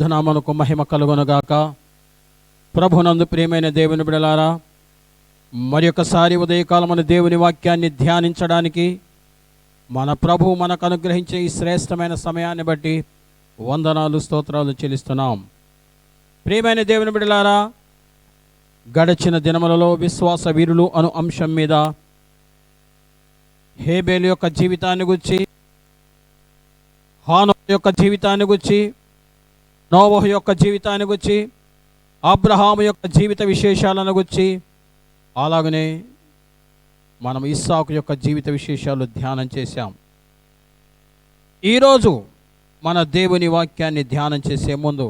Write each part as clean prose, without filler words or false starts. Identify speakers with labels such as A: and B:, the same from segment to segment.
A: ధనామనుకు మహిమ కలుగునుగాక. ప్రభునందు ప్రియమైన దేవుని బిడలారా, మరి ఒకసారి ఉదయకాలమున దేవుని వాక్యాన్ని ధ్యానించడానికి మన ప్రభు మనకు అనుగ్రహించే ఈ శ్రేష్టమైన సమయాన్ని బట్టి వందనాలు స్తోత్రాలు చెల్లిస్తున్నాం. ప్రియమైన దేవుని బిడలారా, గడిచిన దినములలో విశ్వాస వీరులు అను అంశం మీద హేబేలు యొక్క జీవితాన్ని గురించి, హానోకు యొక్క జీవితాన్ని గురించి, నోవహు యొక్క జీవితాన్ని గురించి, అబ్రహాము యొక్క జీవిత విశేషాలను గురించి, అలాగనే మనం ఇస్సాకు యొక్క జీవిత విశేషాలు ధ్యానం చేశాం. ఈరోజు మన దేవుని వాక్యాన్ని ధ్యానం చేసే ముందు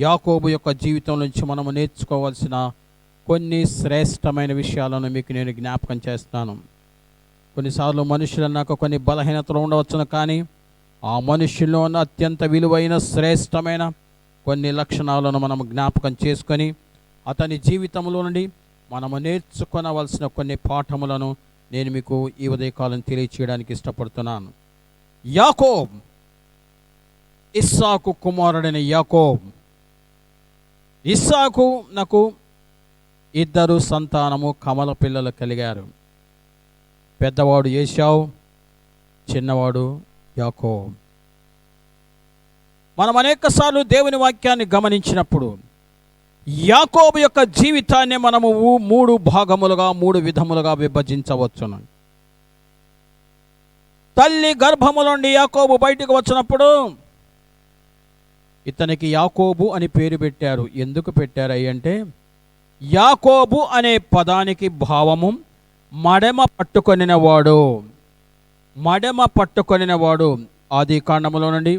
A: యాకోబు యొక్క జీవితం నుంచి మనము నేర్చుకోవాల్సిన కొన్ని శ్రేష్టమైన విషయాలను మీకు నేను జ్ఞాపకం చేస్తాను. కొన్నిసార్లు మనుషులన్నాక కొన్ని బలహీనతలు ఉండవచ్చును, కానీ ఆ మనుషుల్లో ఉన్న అత్యంత విలువైన శ్రేష్టమైన కొన్ని లక్షణాలను మనము జ్ఞాపకం చేసుకొని అతని జీవితంలో నుండి మనము నేర్చుకొనవలసిన కొన్ని పాఠములను నేను మీకు ఈ ఉదయకాలం తెలియచేయడానికి ఇష్టపడుతున్నాను. యాకోబ్, ఇస్సాకు కుమారుడైన యాకోబ్. ఇస్సాకు నాకు ఇద్దరు సంతానము, కమల పిల్లలు కలిగారు. పెద్దవాడు ఏశావు, చిన్నవాడు యాకోబ్. మనం అనేకసార్లు దేవుని వాక్యాన్ని గమనించినప్పుడు యాకోబు యొక్క జీవితాన్ని మనము మూడు భాగములుగా, మూడు విధములుగా విభజించవచ్చును. తల్లి గర్భము నుండి యాకోబు బయటకు వచ్చినప్పుడు ఇతనికి యాకోబు అని పేరు పెట్టారు. ఎందుకు పెట్టారు అంటే, యాకోబు అనే పదానికి భావము మడమ పట్టుకొనినవాడు. మడమ పట్టుకొనినవాడు. ఆది కాండములో నుండి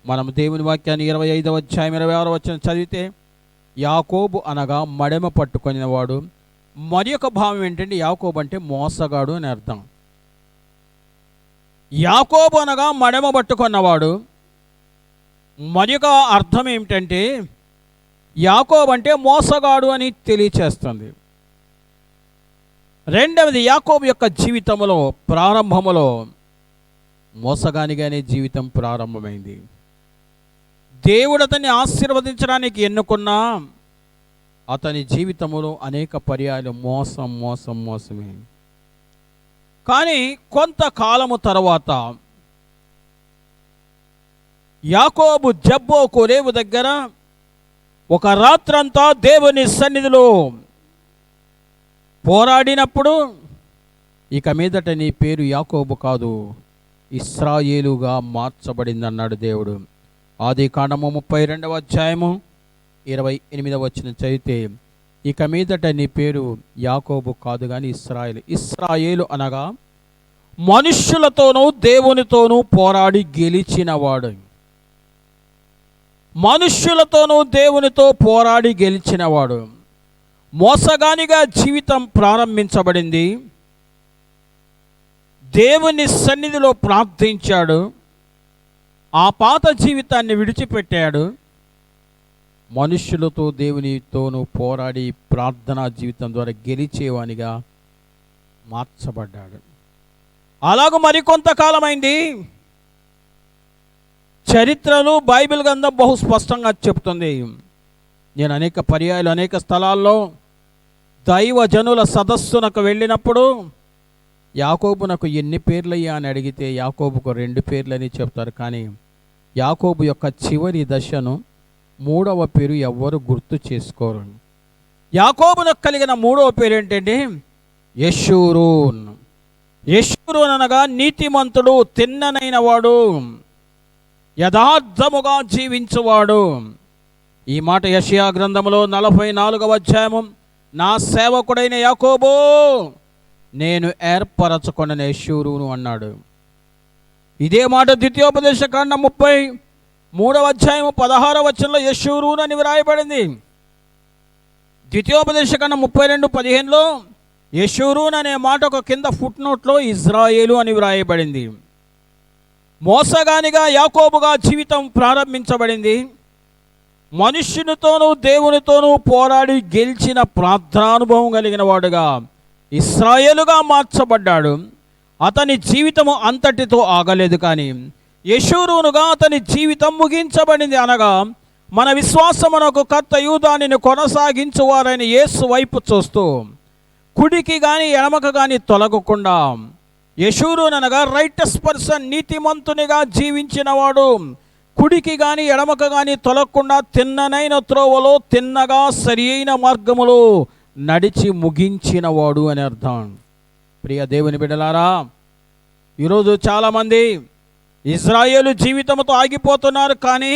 A: మనం దేవుని వాక్యాన్ని 25వ అధ్యాయం 26వ వచనం చదివితే, యాకోబు అనగా మడమ పట్టుకొనినవాడు. మరి ఒక భావం ఏంటంటే, యాకోబు అంటే మోసగాడు అని అర్థం. యాకోబు అనగా మడమ పట్టుకున్నవాడు. మరి ఒక అర్థం ఏమిటంటే, యాకోబు అంటే మోసగాడు అని తెలియచేస్తుంది. రెండవది, యాకోబు యొక్క జీవితంలో ప్రారంభములో మోసగానిగానే జీవితం ప్రారంభమైంది. దేవుడు అతన్ని ఆశీర్వదించడానికి ఎన్నుకున్నా అతని జీవితంలో అనేక పర్యాయాలు మోసమే. కానీ కొంతకాలము తర్వాత యాకోబు జబ్బోకు రేవు దగ్గర ఒక రాత్రంతా దేవుని సన్నిధిలో పోరాడినప్పుడు, ఇక మీదట నీ పేరు యాకోబు కాదు, ఇశ్రాయేలుగా మార్చబడిందన్నాడు దేవుడు. ఆది కాండము 32వ అధ్యాయము 28వ వచనం చదివితే, ఇక మీదట నీ పేరు యాకోబు కాదు కానీ ఇశ్రాయేలు. ఇశ్రాయేలు అనగా మనుష్యులతోనూ దేవునితోనూ పోరాడి గెలిచినవాడు. మనుష్యులతోనూ దేవునితో పోరాడి గెలిచినవాడు. మోసగానిగా జీవితం ప్రారంభించబడింది. దేవుని సన్నిధిలో ప్రార్థించాడు. ఆ పాత జీవితాన్ని విడిచిపెట్టాడు. మనుష్యులతో దేవునితోనూ పోరాడి ప్రార్థనా జీవితం ద్వారా గెలిచేవానిగా మార్చబడ్డాడు. అలాగ మరికొంతకాలమైంది. చరిత్రలు, బైబిల్ గ్రంథం బహు స్పష్టంగా చెప్తుంది. నేను అనేక పర్యాయాలు అనేక స్థలాల్లో దైవజనుల సదస్సునకు వెళ్ళినప్పుడు యాకోబునకు ఎన్ని పేర్లయ్యా అని అడిగితే యాకోబుకు 2 పేర్లని చెప్తారు. కానీ యాకోబు యొక్క చివరి దశను 3వ పేరు ఎవ్వరు గుర్తు చేసుకోరు. యాకోబునకు కలిగిన 3వ పేరు ఏంటంటే యెషూరూన్. యెషూరూన్ అనగా నీతిమంతుడు, తిన్ననైన వాడు, యథార్థముగా జీవించువాడు. ఈ మాట యెషయా గ్రంథములో 44వ అధ్యాయము, నా సేవకుడైన యాకోబు నేను ఏర్పరచుకొన్న యెషూరూను అన్నాడు. ఇదే మాట ద్వితీయోపదేశ కాండం 33వ అధ్యాయము 16వ వచనంలో యెషూరూను అని వ్రాయబడింది. ద్వితీయోపదేశ కాండం 32:15లో యెషూరూను అనే మాట ఒక కింద ఫుట్ నోట్లో ఇజ్రాయేలు అని వ్రాయబడింది. మోసగానిగా యాకోబుగా జీవితం ప్రారంభించబడింది. మనుష్యునితోనూ దేవునితోనూ పోరాడి గెలిచిన ప్రార్థనానుభవం కలిగిన వాడుగా ఇశ్రాయేలుగా మార్చబడ్డాడు. అతని జీవితము అంతటితో ఆగలేదు, కానీ యెషూరునుగా అతని జీవితం ముగించబడింది. అనగా మన విశ్వాసమునకు కర్తయు దానిని కొనసాగించువారైన యేసు వైపు చూస్తూ కుడికి కానీ ఎడమకు కానీ తొలగకుండా, యెషూరునగా రైటస్ పర్సన్, నీతిమంతునిగా జీవించినవాడు, కుడికి కానీ ఎడమకు కానీ తొలగకుండా తిన్ననైన త్రోవలో తిన్నగా సరి అయిన మార్గములో నడిచి ముగించినవాడు అని అర్థం. ప్రియ దేవుని బిడ్డలారా, ఈరోజు చాలామంది ఇజ్రాయేలు జీవితంతో ఆగిపోతున్నారు, కానీ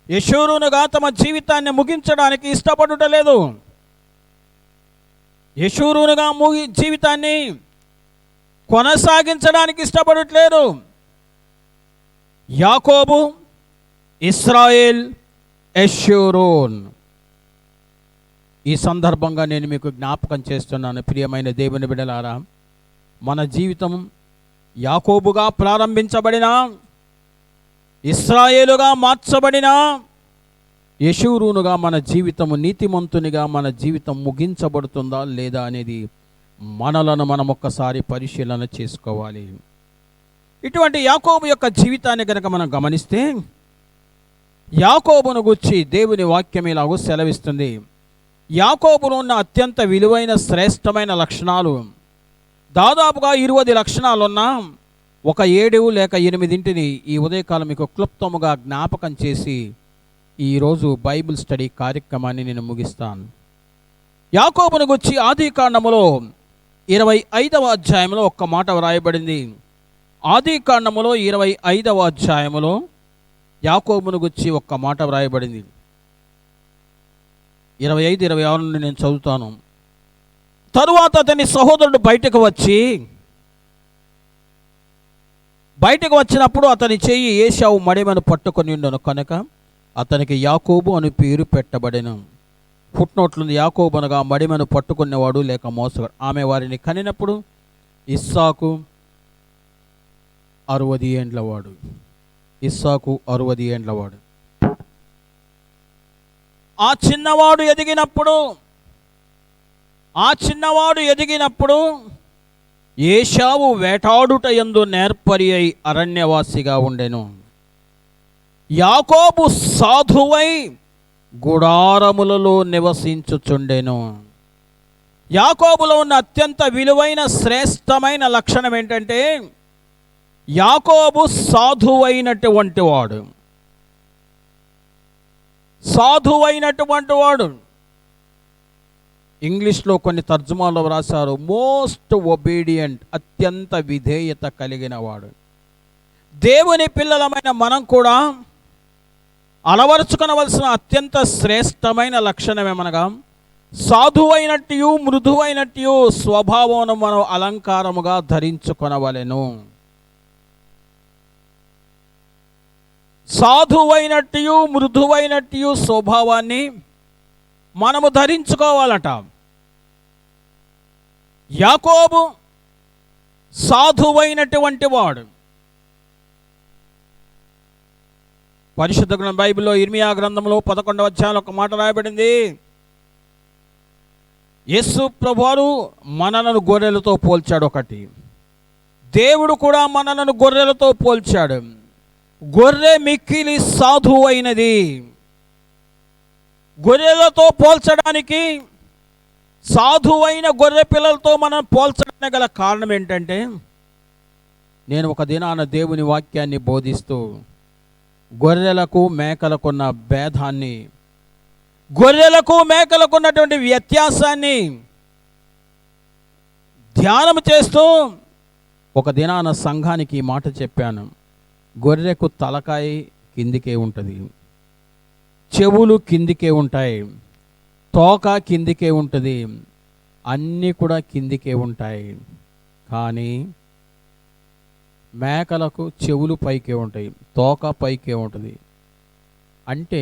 A: యెషూరునుగా తమ జీవితాన్ని ముగించడానికి ఇష్టపడటలేదు. యెషూరునుగా జీవితాన్ని కొనసాగించడానికి ఇష్టపడట్లేదు. యాకోబు, ఇశ్రాయేల్, యెషూరూన్. ఈ సందర్భంగా నేను మీకు జ్ఞాపకం చేస్తున్నాను, ప్రియమైన దేవుని బిడ్డలారా, మన జీవితం యాకోబుగా ప్రారంభించబడిన, ఇశ్రాయేలుగా మార్చబడిన, యెషూరూనుగా మన జీవితము నీతిమంతునిగా మన జీవితం ముగించబడుతుందా లేదా అనేది మనలను మనం ఒక్కసారి పరిశీలన చేసుకోవాలి. ఇటువంటి యాకోబు యొక్క జీవితాన్ని కనుక మనం గమనిస్తే, యాకోబును గురించి దేవుని వాక్యం ఇలాగూ సెలవిస్తుంది. యాకోబులో ఉన్న అత్యంత విలువైన శ్రేష్టమైన లక్షణాలు, దాదాపుగా 20 లక్షణాలున్న ఒక 7 లేక 8 ఈ ఉదయకాలం మీకు క్లుప్తముగా జ్ఞాపకం చేసి ఈరోజు బైబిల్ స్టడీ కార్యక్రమాన్ని నేను ముగిస్తాను. యాకోబును గురించి ఆదికాండములో 25వ అధ్యాయంలో ఒక్క మాట వ్రాయబడింది. ఆదికాండములో 25వ అధ్యాయములో యాకోబును గురించి ఒక్క మాట వ్రాయబడింది. 25, 26 నుండి నేను చదువుతాను. తరువాత అతని సహోదరుడు బయటకు వచ్చినప్పుడు అతని చెయ్యి ఏశావు మడిమను పట్టుకొని ఉండను కనుక అతనికి యాకోబు అని పేరు పెట్టబడెను. ఫుట్నోట్లుంది. యాకోబు అనగా మడిమను పట్టుకునేవాడు లేక మోసగాడు. ఆమె వారిని కనినప్పుడు ఇస్సాకు 60 ఏండ్లవాడు. ఇస్సాకు 60 ఏండ్లవాడు. ఆ చిన్నవాడు ఎదిగినప్పుడు ఏశావు వేటాడుట యందు నేర్పరి అయి అరణ్యవాసిగా ఉండెను. యాకోబు సాధువై గుడారములలో నివసించుచుండెను. యాకోబులో ఉన్న అత్యంత విలువైన శ్రేష్టమైన లక్షణం ఏంటంటే, యాకోబు సాధువైనటువంటి వాడు. ఇంగ్లీష్లో కొన్ని తర్జుమాల్లో వ్రాసారు మోస్ట్ ఒబీడియంట్, అత్యంత విధేయత కలిగిన వాడు. దేవుని పిల్లలమైన మనం కూడా అలవరుచుకొనవలసిన అత్యంత శ్రేష్టమైన లక్షణమేమనగా, సాధువైనట్టు మృదువైనట్టు స్వభావమును మనం అలంకారముగా ధరించుకొనవలెను. సాధువైనట్టు మృదువైనట్టు స్వభావాన్ని మనము ధరించుకోవాలట. యాకోబు సాధువైనటువంటి వాడు. పరిశుద్ధ గ్రంథం బైబిల్లో ఇర్మియా గ్రంథంలో 11వ అధ్యాయంలో ఒక మాట రాయబడింది. యేసు ప్రభువారు మనలను గొర్రెలతో పోల్చాడు. ఒకటి, దేవుడు కూడా మనలను గొర్రెలతో పోల్చాడు. గొర్రె మిక్కిలి సాధువైనది. గొర్రెలతో పోల్చడానికి, సాధువైన గొర్రె పిల్లలతో మనం పోల్చడానికి గల కారణం ఏంటంటే, నేను ఒక దినాన దేవుని వాక్యాన్ని బోధిస్తూ గొర్రెలకు మేకలకున్న భేదాన్ని, గొర్రెలకు మేకలకున్నటువంటి వ్యత్యాసాన్ని ధ్యానం చేస్తూ ఒక దినాన సంఘానికి ఈ మాట చెప్పాను. గొర్రెకు తలకాయ కిందికే ఉంటుంది, చెవులు కిందికే ఉంటాయి, తోక కిందికే ఉంటుంది, అన్నీ కూడా కిందికే ఉంటాయి. కానీ మేకలకు చెవులు పైకే ఉంటాయి, తోక పైకే ఉంటుంది. అంటే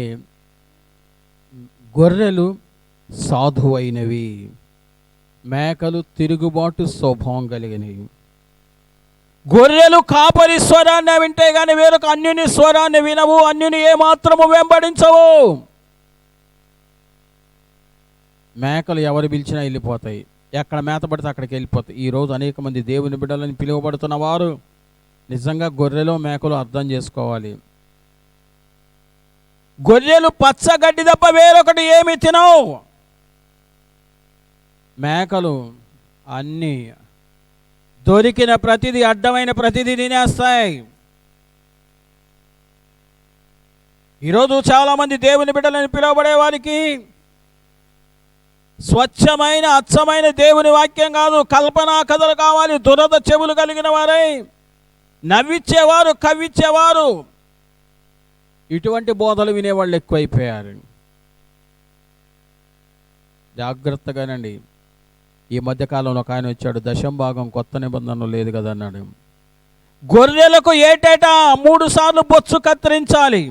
A: గొర్రెలు సాధువైనవి, మేకలు తిరుగుబాటు స్వభావం కలిగినవి. గొర్రెలు కాపరి స్వరాన్ని వింటే కానీ వేరొక అన్యుని స్వరాన్ని వినవు, అన్యుని ఏమాత్రము వెంబడించవు. మేకలు ఎవరు పిలిచినా వెళ్ళిపోతాయి, ఎక్కడ మేత పడితే అక్కడికి వెళ్ళిపోతాయి. ఈరోజు అనేక మంది దేవుని బిడ్డలని పిలువబడుతున్న వారు నిజంగా గొర్రెలు మేకలు అర్థం చేసుకోవాలి. గొర్రెలు పచ్చగడ్డి తప్ప వేరొకటి ఏమి తినవు. మేకలు అన్నీ దొరికిన ప్రతిదీ, అడ్డమైన ప్రతిదీ తినేస్తాయి. ఈరోజు చాలామంది దేవుని బిడ్డలని పిలువబడే వారికి స్వచ్ఛమైన అచ్చమైన దేవుని వాక్యం కాదు, కల్పనా కథలు కావాలి. దురద చెవులు కలిగిన వారై నవ్విచ్చేవారు, కవ్విచ్చేవారు, ఇటువంటి బోధలు వినేవాళ్ళు ఎక్కువైపోయారు. జాగ్రత్తగానండి. ఈ మధ్యకాలంలో ఒక ఆయన వచ్చాడు, దశంభాగం కొత్త నిబంధనలు లేదు కదా అన్నాడు. గొర్రెలకు ఏటేటా 3 సార్లు బొచ్చు కత్తిరించాలి,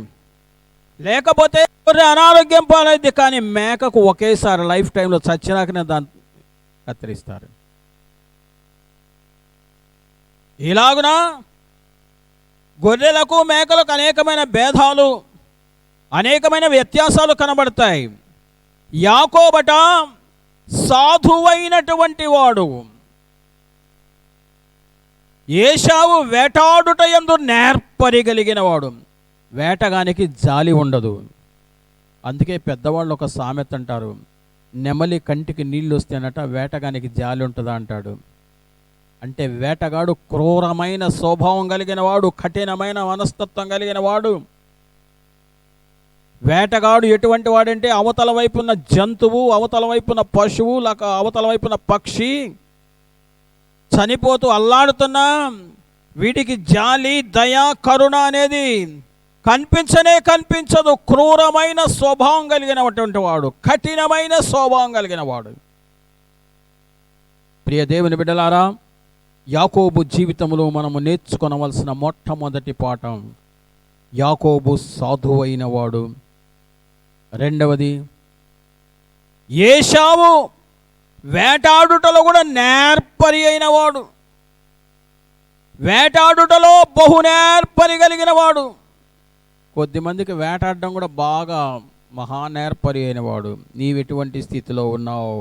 A: లేకపోతే గొర్రె అనారోగ్యం పాలైంది. కానీ మేకకు ఒకేసారి లైఫ్ టైంలో చచ్చినాకనే దాన్ని కత్తిరిస్తారు. ఇలాగునా గొర్రెలకు మేకలకు అనేకమైన భేదాలు, అనేకమైన వ్యత్యాసాలు కనబడతాయి. యాకోబట సాధువైనటువంటి వాడు, ఏశావు వేటాడుట యందు నేర్పరిగలిగిన వాడు. వేటగానికి జాలి ఉండదు. అందుకే పెద్దవాళ్ళు ఒక సామెత అంటారు, నెమలి కంటికి నీళ్ళు వస్తేనట వేటగానికి జాలి ఉంటుందా అంటాడు. అంటే వేటగాడు క్రూరమైన స్వభావం కలిగిన వాడు, కఠినమైన మనస్తత్వం కలిగిన వాడు. వేటగాడు ఎటువంటి వాడంటే అవతల వైపున్న జంతువు, అవతల వైపున్న పశువు, లేక అవతల వైపున్న పక్షి చనిపోతూ అల్లాడుతున్నా వీటికి జాలి, దయ, కరుణ అనేది కనిపించదు. క్రూరమైన స్వభావం కలిగినటువంటి వాడు, కఠినమైన స్వభావం కలిగిన వాడు. ప్రియ దేవుని బిడ్డలారా, యాకోబు జీవితంలో మనము నేర్చుకొనవలసిన మొట్టమొదటి పాఠం, యాకోబు సాధువైన వాడు. రెండవది, ఏశావు వేటాడుటలో కూడా నేర్పరి అయిన వాడు, వేటాడుటలో బహు నేర్పరి కలిగిన వాడు. కొద్దిమందికి వేటాడడం కూడా బాగా మహానేర్పరి అయిన వాడు. నీవెటువంటి స్థితిలో ఉన్నావు?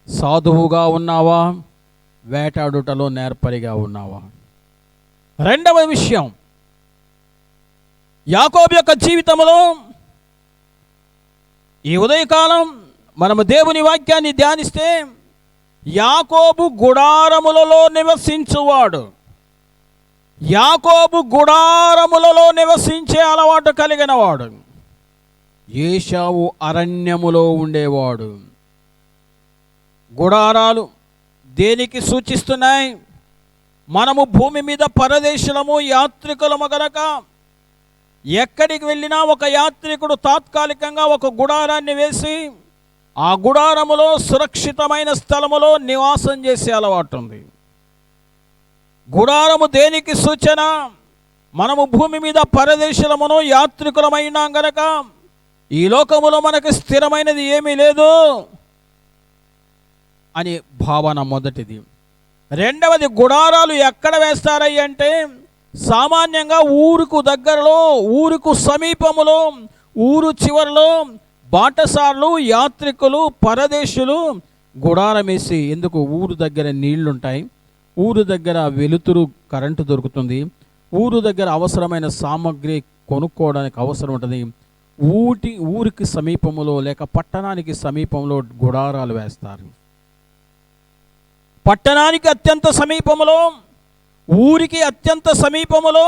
A: సాధువుగా ఉన్నావా? వేటాడుటలో నేర్పరిగా ఉన్నావా? రెండవ విషయం, యాకోబు యొక్క జీవితంలో ఈ ఉదయకాలం మనము దేవుని వాక్యాన్ని ధ్యానిస్తే, యాకోబు గుడారములలో నివసించువాడు. యాకోబు గుడారములలో నివసించే అలవాటు కలిగిన వాడు. ఏశావు అరణ్యములో ఉండేవాడు. గుడారాలు దేనికి సూచిస్తున్నాయి? మనము భూమి మీద పరదేశులము, యాత్రికులము గనక ఎక్కడికి వెళ్ళినా ఒక యాత్రికుడు తాత్కాలికంగా ఒక గుడారాన్ని వేసి ఆ గుడారములో సురక్షితమైన స్థలములో నివాసం చేసే అలవాటు ఉంది. గుడారము దేనికి సూచన? మనము భూమి మీద పరదేశులమును, యాత్రికులమైనా గనక ఈ లోకములో మనకు స్థిరమైనది ఏమీ లేదు అని భావన మొదటిది. రెండవది, గుడారాలు ఎక్కడ వేస్తారయ్యి అంటే సామాన్యంగా ఊరుకు దగ్గరలో, ఊరుకు సమీపములో, ఊరు చివరిలో బాటసార్లు, యాత్రికులు, పరదేశులు గుడారం వేసి, ఎందుకు? ఊరు దగ్గర నీళ్లుంటాయి, ఊరు దగ్గర వెలుతురు, కరెంటు దొరుకుతుంది, ఊరు దగ్గర అవసరమైన సామాగ్రి కొనుక్కోవడానికి అవసరం ఉంటుంది. ఊరికి సమీపములో లేక పట్టణానికి సమీపంలో గుడారాలు వేస్తారు. పట్టణానికి అత్యంత సమీపములో, ఊరికి అత్యంత సమీపములో,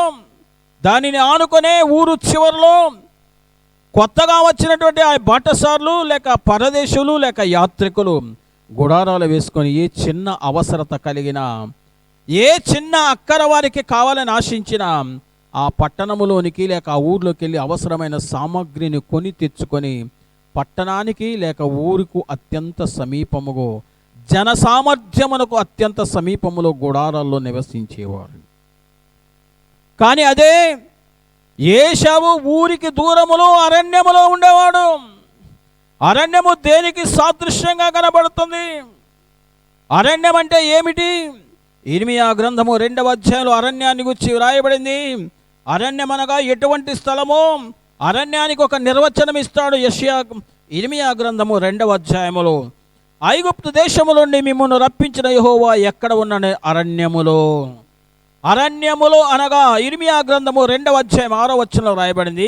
A: దానిని ఆనుకునే ఊరు చివరిలో కొత్తగా వచ్చినటువంటి ఆ బాటసార్లు లేక పరదేశులు లేక యాత్రికులు గుడారాలు వేసుకొని ఏ చిన్న అవసరత కలిగినా, ఏ చిన్న అక్కర వారికి కావాలని ఆశించిన ఆ పట్టణములోనికి లేక ఆ ఊర్లోకి వెళ్ళి అవసరమైన సామాగ్రిని కొని తెచ్చుకొని పట్టణానికి లేక ఊరుకు అత్యంత సమీపముగా, జన సామర్థ్యమునకు అత్యంత సమీపములో గుడారాల్లో నివసించేవారు. కానీ అదే ఏశావు ఊరికి దూరములో అరణ్యములో ఉండేవాడు. అరణ్యము దేనికి సాదృశ్యంగా కనబడుతుంది? అరణ్యం అంటే ఏమిటి? ఇర్మియా గ్రంథము 2వ అధ్యాయంలో అరణ్యాన్ని గురించి వ్రాయబడింది. అరణ్యం అనగా ఎటువంటి స్థలమో అరణ్యానికి ఒక నిర్వచనం ఇస్తాడు ఇర్మియా గ్రంథము 2వ అధ్యాయములో. ఐగుప్తు దేశము నుండి మిమ్మును రప్పించిన యెహోవా ఎక్కడ ఉన్న అరణ్యములో. అరణ్యములో అనగా ఇర్మియా గ్రంథము 2వ అధ్యాయం 6వ వచనంలో వ్రాయబడింది.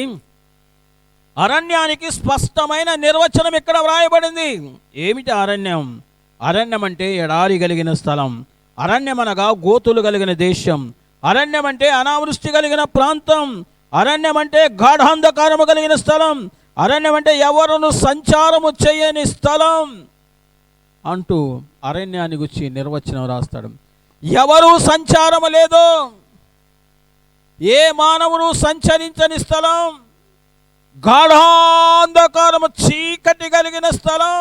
A: అరణ్యానికి స్పష్టమైన నిర్వచనం ఇక్కడ వ్రాయబడింది. ఏమిటి అరణ్యం? అరణ్యం అంటే ఎడారి కలిగిన స్థలం. అరణ్యం అనగా గోతులు కలిగిన దేశం. అరణ్యం అంటే అనావృష్టి కలిగిన ప్రాంతం. అరణ్యం అంటే గాఢాంధకారము కలిగిన స్థలం. అరణ్యం అంటే ఎవరును సంచారము చేయని స్థలం అంటూ అరణ్యాన్ని గురించి నిర్వచనం రాస్తాడు. ఎవరు సంచారము లేదు, ఏ మానవుడు సంచరించని స్థలం, గాఢాంధకారము చీకటి కలిగిన స్థలం,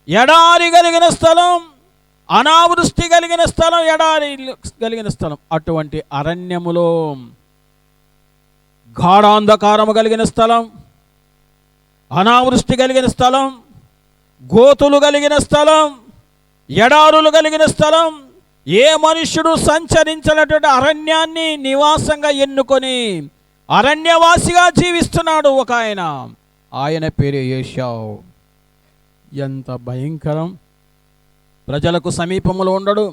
A: ఎడారి కలిగిన స్థలం, అనావృష్టి కలిగిన స్థలం, ఎడారి కలిగిన స్థలం. అటువంటి అరణ్యములో గాఢాంధకారము కలిగిన స్థలం, అనావృష్టి కలిగిన స్థలం, గోతులు కలిగిన స్థలం, ఎడారులు కలిగిన స్థలం, ఏ మనుష్యుడు సంచరించినటువంటి అరణ్యాన్ని నివాసంగా ఎన్నుకొని అరణ్యవాసిగా జీవిస్తున్నాడు ఒక ఆయన. ఆయన పేరు ఏశావు. ఎంత భయంకరం! ప్రజలకు సమీపంలో ఉండడు,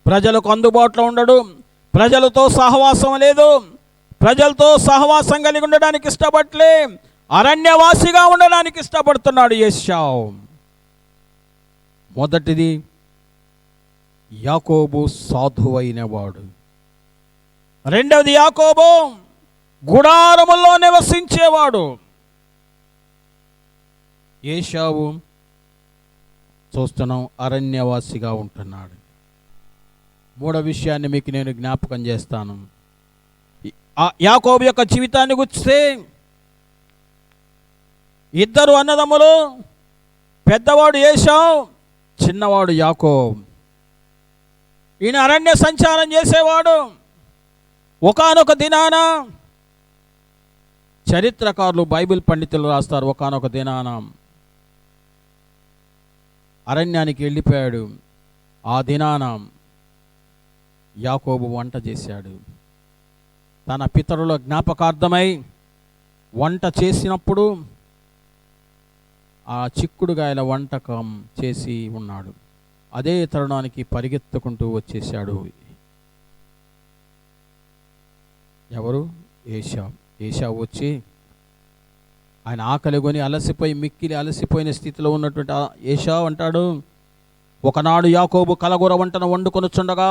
A: ప్రజలకు అందుబాటులో ఉండడు, ప్రజలతో సహవాసం లేదు, ప్రజలతో సహవాసం కలిగి ఉండడానికి ఇష్టపడలే, అరణ్యవాసిగా ఉండడానికి ఇష్టపడుతున్నాడు ఏశావు. మొదటిది, యాకోబు సాధువైన వాడు. రెండవది, యాకోబు గుడారములో నివసించేవాడు. ఏశావు చూస్తున్నాం అరణ్యవాసిగా ఉంటున్నాడు. మూడో విషయాన్ని మీకు నేను జ్ఞాపకం చేస్తాను. యాకోబు యొక్క జీవితాన్ని గుర్తిస్తే ఇద్దరు అన్నదమ్ములు, పెద్దవాడు ఏశావు, చిన్నవాడు యాకోబు. ఈయన అరణ్య సంచారం చేసేవాడు. ఒకానొక దినాన చరిత్రకారులు, బైబిల్ పండితులు రాస్తారు, ఒకానొక దినాన అరణ్యానికి వెళ్ళిపోయాడు. ఆ దినాన యాకోబు వంట చేశాడు. తన పితరుల జ్ఞాపకార్థమై వంట చేసినప్పుడు ఆ చిక్కుడుగాయల వంటకం చేసి ఉన్నాడు. అదే తరుణానికి పరిగెత్తుకుంటూ వచ్చేసాడు ఎవరు? ఏశావు. ఏశావు వచ్చి ఆయన ఆకలి కొని అలసిపోయి, మిక్కిలి అలసిపోయిన స్థితిలో ఉన్నటువంటి ఏశావు అంటాడు, ఒకనాడు యాకోబు కలగూర వంటను వండుకొనుచుండగా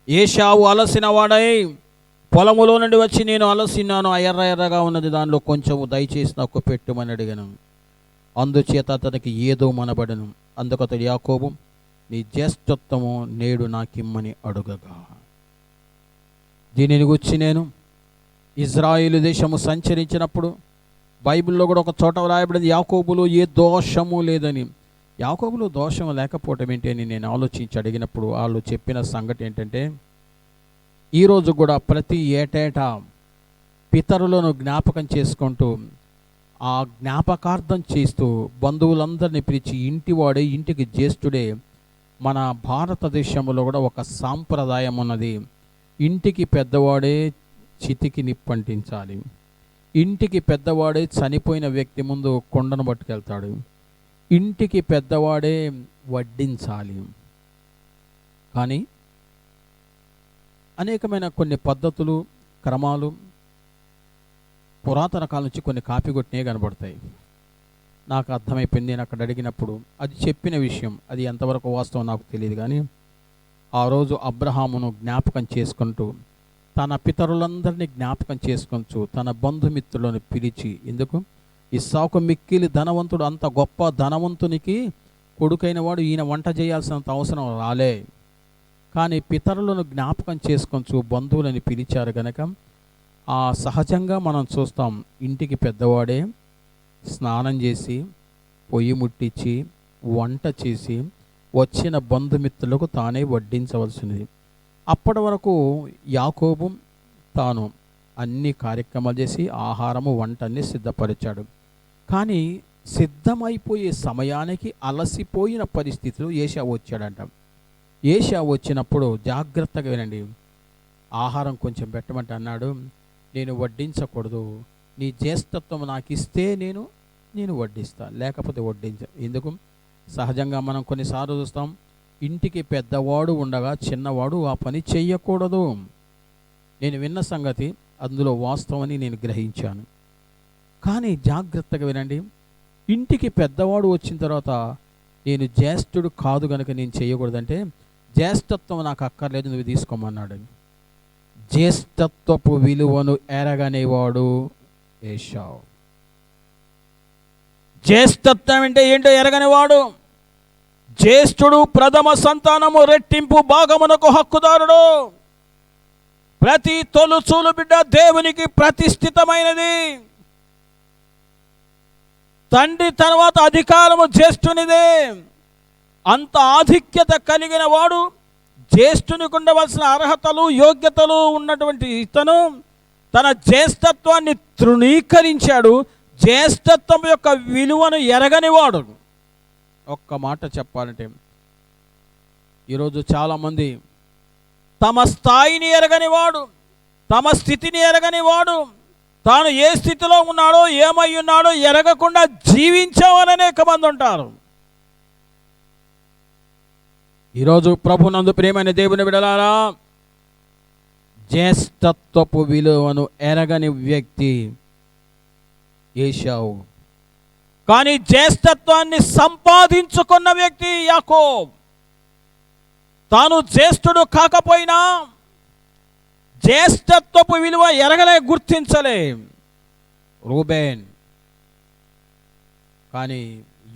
A: ఏశావు అలసిన వాడై పొలములో నుండి వచ్చి, నేను అలసినాను, ఎర్ర ఎర్రగా ఉన్నది, దానిలో కొంచెం దయచేసి నాకు పెట్టుమని అడిగాను. అందుచేత అతనికి ఏదో మనబడను. అందుకతడు యాకోబు, నీ జ్యేష్ఠత్వము నేడు నాకిమ్మని అడుగగా. దీనిని గురించి నేను ఇజ్రాయేలు దేశము సంచరించినప్పుడు బైబిల్లో కూడా ఒక చోట వ్రాయబడింది, యాకోబులో ఏ దోషము లేదని. యాకోబులో దోషం లేకపోవటం ఏంటి అని నేను ఆలోచించి అడిగినప్పుడు వాళ్ళు చెప్పిన సంగతి ఏంటంటే, ఈరోజు కూడా ప్రతి ఏటేటా పితరులను జ్ఞాపకం చేసుకుంటూ, ఆ జ్ఞాపకార్థం చేస్తూ బంధువులందరినీ పిలిచి, ఇంటివాడే ఇంటికి జ్యేష్ఠుడే. మన భారతదేశంలో కూడా ఒక సాంప్రదాయం ఉన్నది. ఇంటికి పెద్దవాడే చితికి నిప్పంటించాలి. ఇంటికి పెద్దవాడే చనిపోయిన వ్యక్తి ముందు కొండను పట్టుకెళ్తాడు. ఇంటికి పెద్దవాడే వడ్డించాలి. కానీ అనేకమైన కొన్ని పద్ధతులు, క్రమాలు పురాతన కాలం నుంచి కొన్ని కాపీ కొట్టినే కనబడతాయి. నాకు అర్థమైపోయింది. నేను అక్కడ అడిగినప్పుడు అది చెప్పిన విషయం, అది ఎంతవరకు వాస్తవం నాకు తెలియదు. కానీ ఆ రోజు అబ్రహామును జ్ఞాపకం చేసుకుంటూ, తన పితరులందరినీ జ్ఞాపకం చేసుకొంచు, తన బంధుమిత్రులను పిలిచి, ఎందుకు ఇస్సాకు మిక్కిలి ధనవంతుడు, అంత గొప్ప ధనవంతునికి కొడుకైన వాడు ఈయన వంట చేయాల్సినంత అవసరం రాలే. కానీ పితరులను జ్ఞాపకం చేసుకొంచు బంధువులని పిలిచారు కనుక ఆ సహజంగా మనం చూస్తాం, ఇంటికి పెద్దవాడే స్నానం చేసి, పొయ్యి ముట్టించి, వంట చేసి వచ్చిన బంధుమిత్రులకు తానే వడ్డించవలసినది. అప్పటి వరకు యాకోబు తాను అన్ని కార్యక్రమాలు చేసి ఆహారము, వంట అన్ని సిద్ధపరిచాడు. కానీ సిద్ధమైపోయే సమయానికి అలసిపోయిన పరిస్థితిలో ఏశావు వచ్చాడంట. ఏశావు వచ్చినప్పుడు జాగ్రత్తగా వినండి, ఆహారం కొంచెం పెట్టమంటే అన్నాడు, నేను వడ్డించకూడదు, నీ జ్యేష్ఠత్వం నాకు ఇస్తే నేను వడ్డిస్తా, లేకపోతే వడ్డించ. ఎందుకు? సహజంగా మనం కొన్నిసార్లు చూస్తాం, ఇంటికి పెద్దవాడు ఉండగా చిన్నవాడు ఆ పని చెయ్యకూడదు. నేను విన్న సంగతి అందులో వాస్తవని నేను గ్రహించాను. కానీ జాగ్రత్తగా వినండి, ఇంటికి పెద్దవాడు వచ్చిన తర్వాత నేను జ్యేష్ఠుడు కాదు కనుక నేను చేయకూడదంటే, జ్యేష్ఠత్వం నాకు అక్కర్లేదు, నువ్వు తీసుకోమన్నాడు. జ్యేష్ఠత్వపు విలువను ఎరగనేవాడు ఏశావు. జ్యేష్ఠత్వం అంటే ఏంటో ఎరగనివాడు. జ్యేష్ఠుడు ప్రథమ సంతానము రెట్టింపు భాగమునకు హక్కుదారుడు. ప్రతి తొలుచూలు బిడ్డ దేవునికి ప్రతిష్ఠితమైనది. తండ్రి తర్వాత అధికారము జ్యేష్ఠునిదే. అంత ఆధిక్యత కలిగిన వాడు, జ్యేష్ఠునికి ఉండవలసిన అర్హతలు యోగ్యతలు ఉన్నటువంటి ఇతను తన జ్యేష్ఠత్వాన్ని తృణీకరించాడు. జ్యేష్ఠత్వం యొక్క విలువను ఎరగనివాడు. ఒక్క మాట చెప్పాలంటే, ఈరోజు చాలామంది తమ స్థాయిని ఎరగనివాడు, తమ స్థితిని ఎరగనివాడు, తాను ఏ స్థితిలో ఉన్నాడో ఏమై ఉన్నాడో ఎరగకుండా జీవించేవారు అనేక మంది ఉంటారు. ఈరోజు ప్రభునందు ప్రియమైన దేవుని బిడ్డలారా, జ్యేష్ఠత్వపు విలువను ఎరగని వ్యక్తి ఏశావు. కానీ జ్యేష్ఠత్వాన్ని సంపాదించుకున్న వ్యక్తి యాకోబు. తాను జ్యేష్ఠుడు కాకపోయినా జ్యేష్ఠత్వపు విలువ ఎరగలే, గుర్తించలే రూబేన్. కానీ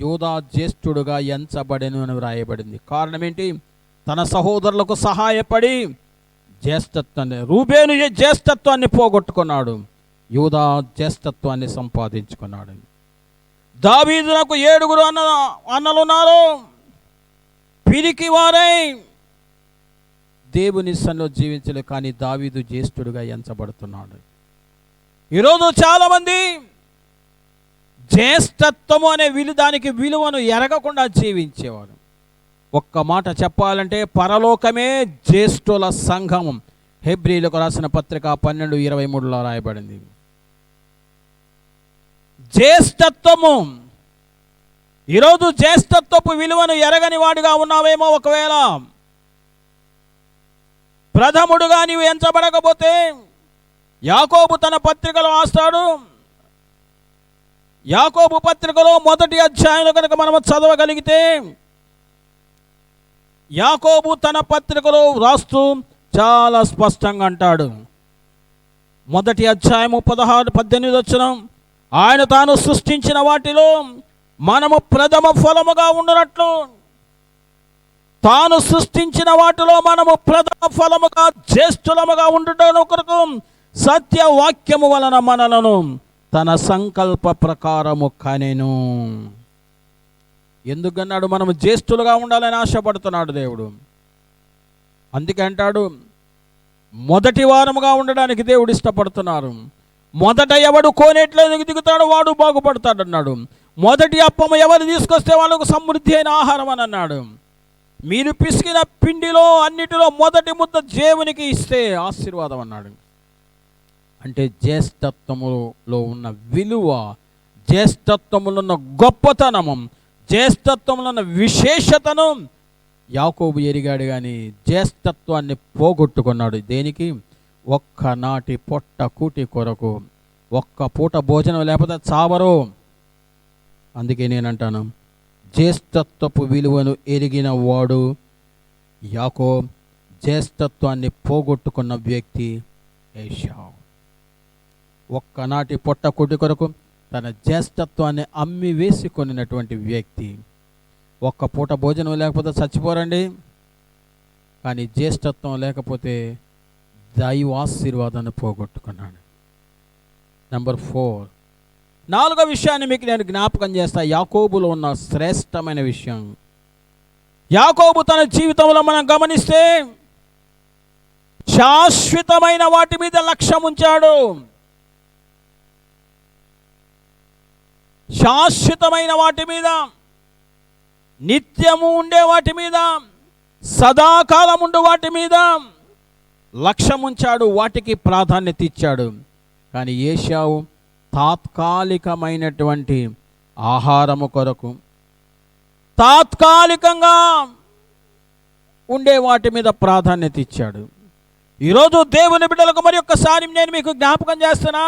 A: యూదా జ్యేష్ఠుడుగా ఎంచబడెను అని వ్రాయబడింది. కారణం ఏంటి? తన సహోదరులకు సహాయపడి జ్యేష్ఠత్వాన్ని, రూబేను జ్యేష్ఠత్వాన్ని పోగొట్టుకున్నాడు, యూదా జ్యేష్ఠత్వాన్ని సంపాదించుకున్నాడు. దావీదునకు 7 అన్నలున్నారు. పిరికి వారై దేవుని సన్నిధిలో జీవించలే, కానీ దావీదు జ్యేష్ఠుడుగా ఎంచబడుతున్నాడు. ఈరోజు చాలామంది జ్యేష్ఠత్వము అనే దానికి విలువను ఎరగకుండా జీవించేవారు. ఒక్క మాట చెప్పాలంటే, పరలోకమే జ్యేష్ఠుల సంఘం. హెబ్రీలకు రాసిన పత్రిక 12:23 రాయబడింది. జ్యేష్ఠత్వము. ఈరోజు జ్యేష్ఠత్వపు విలువను ఎరగని వాడిగా ఉన్నావేమో. ఒకవేళ ప్రథముడుగా నీవు ఎంచబడకపోతే, యాకోబు తన పత్రికలో రాస్తాడు. యాకోబు పత్రికలో 1వ అధ్యాయంలో కనుక మనం చదవగలిగితే, యాకోబు తన పత్రికలో రాస్తూ చాలా స్పష్టంగా అంటాడు. 1వ అధ్యాయము 16-18 వచనం, ఆయన తాను సృష్టించిన వాటిలో మనము ప్రథమ ఫలముగా ఉండునట్లు, తాను సృష్టించిన వాటిలో మనము ప్రథమ ఫలముగా జ్యేష్ఠులముగా ఉండుట కొరకు సత్యవాక్యము వలన మనలను తన సంకల్ప ప్రకారము కనెను. ఎందుకన్నాడు? మనము జ్యేష్ఠులుగా ఉండాలని ఆశపడుతున్నాడు దేవుడు. అందుకే అంటాడు, మొదటి వారముగా ఉండడానికి దేవుడు ఇష్టపడుతున్నారు. మొదట ఎవడు కోనేట్లోకి దిగుతాడో వాడు బాగుపడతాడు అన్నాడు. మొదటి అప్పము ఎవరు తీసుకొస్తే వాళ్ళకు సమృద్ధి అయిన ఆహారం అని అన్నాడు. మీరు పిసికిన పిండిలో అన్నిటిలో మొదటి ముద్ద దేవునికి ఇస్తే ఆశీర్వాదం అన్నాడు. అంటే జ్యేష్ఠత్వములో ఉన్న విలువ, జ్యేష్ఠత్వములో ఉన్న గొప్పతనము, జ్యేష్ఠత్వంలో ఉన్న విశేషతను యాకోబు ఎరిగాడు. కానీ జ్యేష్ఠత్వాన్ని పోగొట్టుకున్నాడు. దేనికి? ఒక్కనాటి పొట్ట కూటి కొరకు. ఒక్క పూట భోజనం లేకపోతే చావరు. అందుకే నేనంటాను, జ్యేష్ఠత్వపు విలువను ఎరిగిన వాడు యాకోబు, జ్యేష్ఠత్వాన్ని పోగొట్టుకున్న వ్యక్తి ఏశావు. ఒక్కనాటి పొట్ట కూటి కొరకు తన జ్యేష్ఠత్వాన్ని అమ్మి వేసుకొనినటువంటి వ్యక్తి. ఒక్క పూట భోజనం లేకపోతే చచ్చిపోరండి. కానీ జ్యేష్ఠత్వం లేకపోతే దైవ ఆశీర్వాదాన్ని పోగొట్టుకున్నాడు. నెంబర్ 4, 4వ విషయాన్ని మీకు నేను జ్ఞాపకం చేస్తా. యాకోబులో ఉన్న శ్రేష్టమైన విషయం. యాకోబు తన జీవితంలో మనం గమనిస్తే శాశ్వతమైన వాటి మీద లక్ష్యం ఉంచాడు. శాశ్వతమైన వాటి మీద, నిత్యము ఉండే వాటి మీద, సదాకాలం ఉండే వాటి మీద లక్ష్యం ఉంచాడు. వాటికి ప్రాధాన్యత ఇచ్చాడు. కానీ ఏశావు తాత్కాలికమైనటువంటి ఆహారము కొరకు, తాత్కాలికంగా ఉండే వాటి మీద ప్రాధాన్యత ఇచ్చాడు. ఈరోజు దేవుని బిడ్డలకు మరి ఒక్కసారి నేను మీకు జ్ఞాపకం చేస్తున్నా,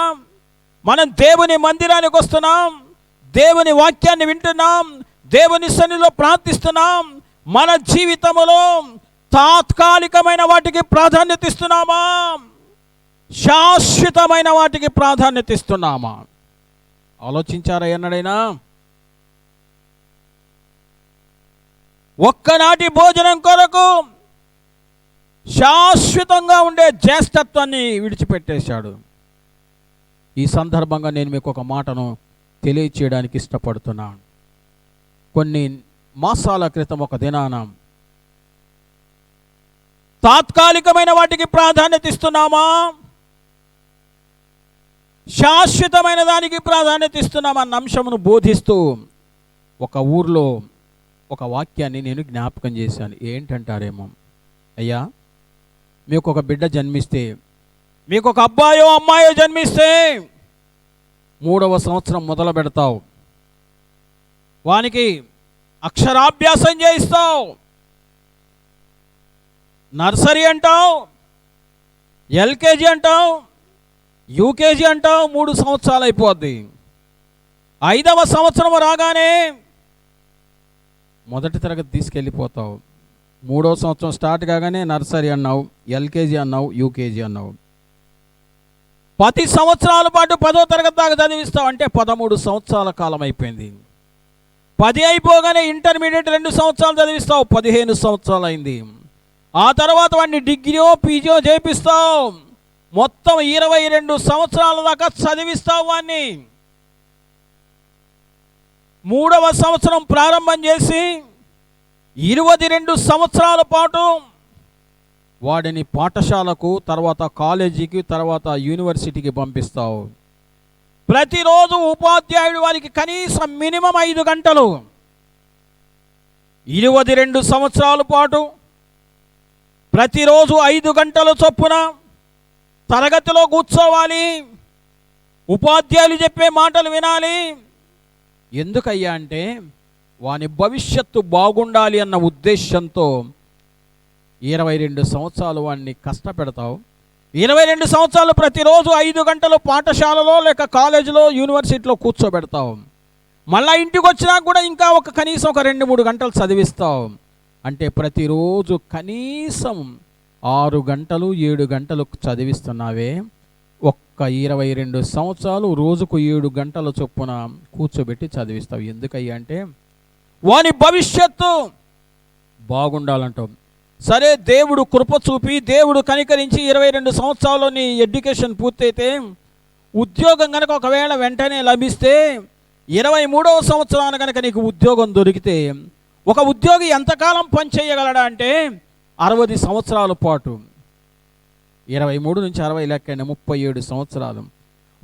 A: మనం దేవుని మందిరానికి వస్తున్నాం, దేవుని వాక్యాన్ని వింటున్నాం, దేవుని సన్నిధిలో ప్రార్థిస్తున్నాం. మన జీవితంలో తాత్కాలికమైన వాటికి ప్రాధాన్యత ఇస్తున్నామా, శాశ్వతమైన వాటికి ప్రాధాన్యత ఇస్తున్నామా? ఆలోచించారా ఎన్నడైనా? ఒక్కనాటి భోజనం కొరకు శాశ్వతంగా ఉండే జ్యేష్ఠత్వాన్ని విడిచిపెట్టేశాడు. ఈ సందర్భంగా నేను మీకు ఒక మాటను తెలియచేయడానికి ఇష్టపడుతున్నాను. కొన్ని మాసాల క్రితం ఒక దినాన తాత్కాలికమైన వాటికి ప్రాధాన్యత ఇస్తున్నామా, శాశ్వతమైన దానికి ప్రాధాన్యత ఇస్తున్నామా అన్న అంశమును బోధిస్తూ ఒక ఊర్లో ఒక వాక్యాన్ని నేను జ్ఞాపకం చేశాను. ఏంటంటారేమో, అయ్యా మీకు ఒక బిడ్డ జన్మిస్తే, మీకు ఒక అబ్బాయో అమ్మాయో జన్మిస్తే 3వ సంవత్సరం మొదలు పెడతావు, వానికి అక్షరాభ్యాసం చేయిస్తావు, నర్సరీ అంటావు, ఎల్కేజీ అంటావు, యూకేజీ అంటావు, 3 సంవత్సరాలు అయిపోద్ది. 5వ సంవత్సరం రాగానే మొదటి తరగతి తీసుకెళ్ళిపోతావు. 3వ సంవత్సరం స్టార్ట్ కాగానే నర్సరీ అన్నావు, ఎల్కేజీ అన్నావు, యూకేజీ అన్నావు. 10 సంవత్సరాల పాటు 10వ తరగతి దాకా చదివిస్తావు. అంటే 13 సంవత్సరాల కాలం అయిపోయింది. 10 అయిపోగానే ఇంటర్మీడియట్ 2 సంవత్సరాలు చదివిస్తావు, 15 సంవత్సరాలు అయింది. ఆ తర్వాత వాడిని డిగ్రీయో పీజీయో చేపిస్తావు, మొత్తం 22 సంవత్సరాల దాకా చదివిస్తావు వాడిని. 3వ సంవత్సరం ప్రారంభం చేసి 22 సంవత్సరాల పాటు వాడిని పాఠశాలకు, తర్వాత కాలేజీకి, తర్వాత యూనివర్సిటీకి పంపిస్తావు. ప్రతిరోజు ఉపాధ్యాయుడు వారికి కనీసం మినిమం 5 గంటలు, 22 సంవత్సరాల పాటు ప్రతిరోజు 5 గంటల చొప్పున తరగతిలో కూర్చోవాలి, ఉపాధ్యాయులు చెప్పే మాటలు వినాలి. ఎందుకయ్యా అంటే వాని భవిష్యత్తు బాగుండాలి అన్న ఉద్దేశంతో 22 సంవత్సరాలు వాడిని కష్టపెడతావు. 22 సంవత్సరాలు ప్రతిరోజు 5 గంటలు పాఠశాలలో లేక కాలేజీలో యూనివర్సిటీలో కూర్చోబెడతావు. మళ్ళీ ఇంటికి వచ్చినా కూడా ఇంకా కనీసం ఒక 2-3 గంటలు చదివిస్తావు. అంటే ప్రతిరోజు కనీసం 6 గంటలు 7 గంటలు చదివిస్తున్నావే. ఒక్క 22 సంవత్సరాలు రోజుకు 7 గంటల చొప్పున కూర్చోబెట్టి చదివిస్తావు. ఎందుకయ్యా అంటే వాని భవిష్యత్తు బాగుండాలంటావు. సరే, దేవుడు కృప చూపి, దేవుడు కనికరించి 22 సంవత్సరాల్లో నీ ఎడ్యుకేషన్ పూర్తయితే, ఉద్యోగం కనుక ఒకవేళ వెంటనే లభిస్తే, 23వ సంవత్సరాన కనుక నీకు ఉద్యోగం దొరికితే, ఒక ఉద్యోగి ఎంతకాలం పని చేయగలడా అంటే 60 సంవత్సరాల పాటు. 23 నుంచి 60 లెక్కైన 37 సంవత్సరాలు.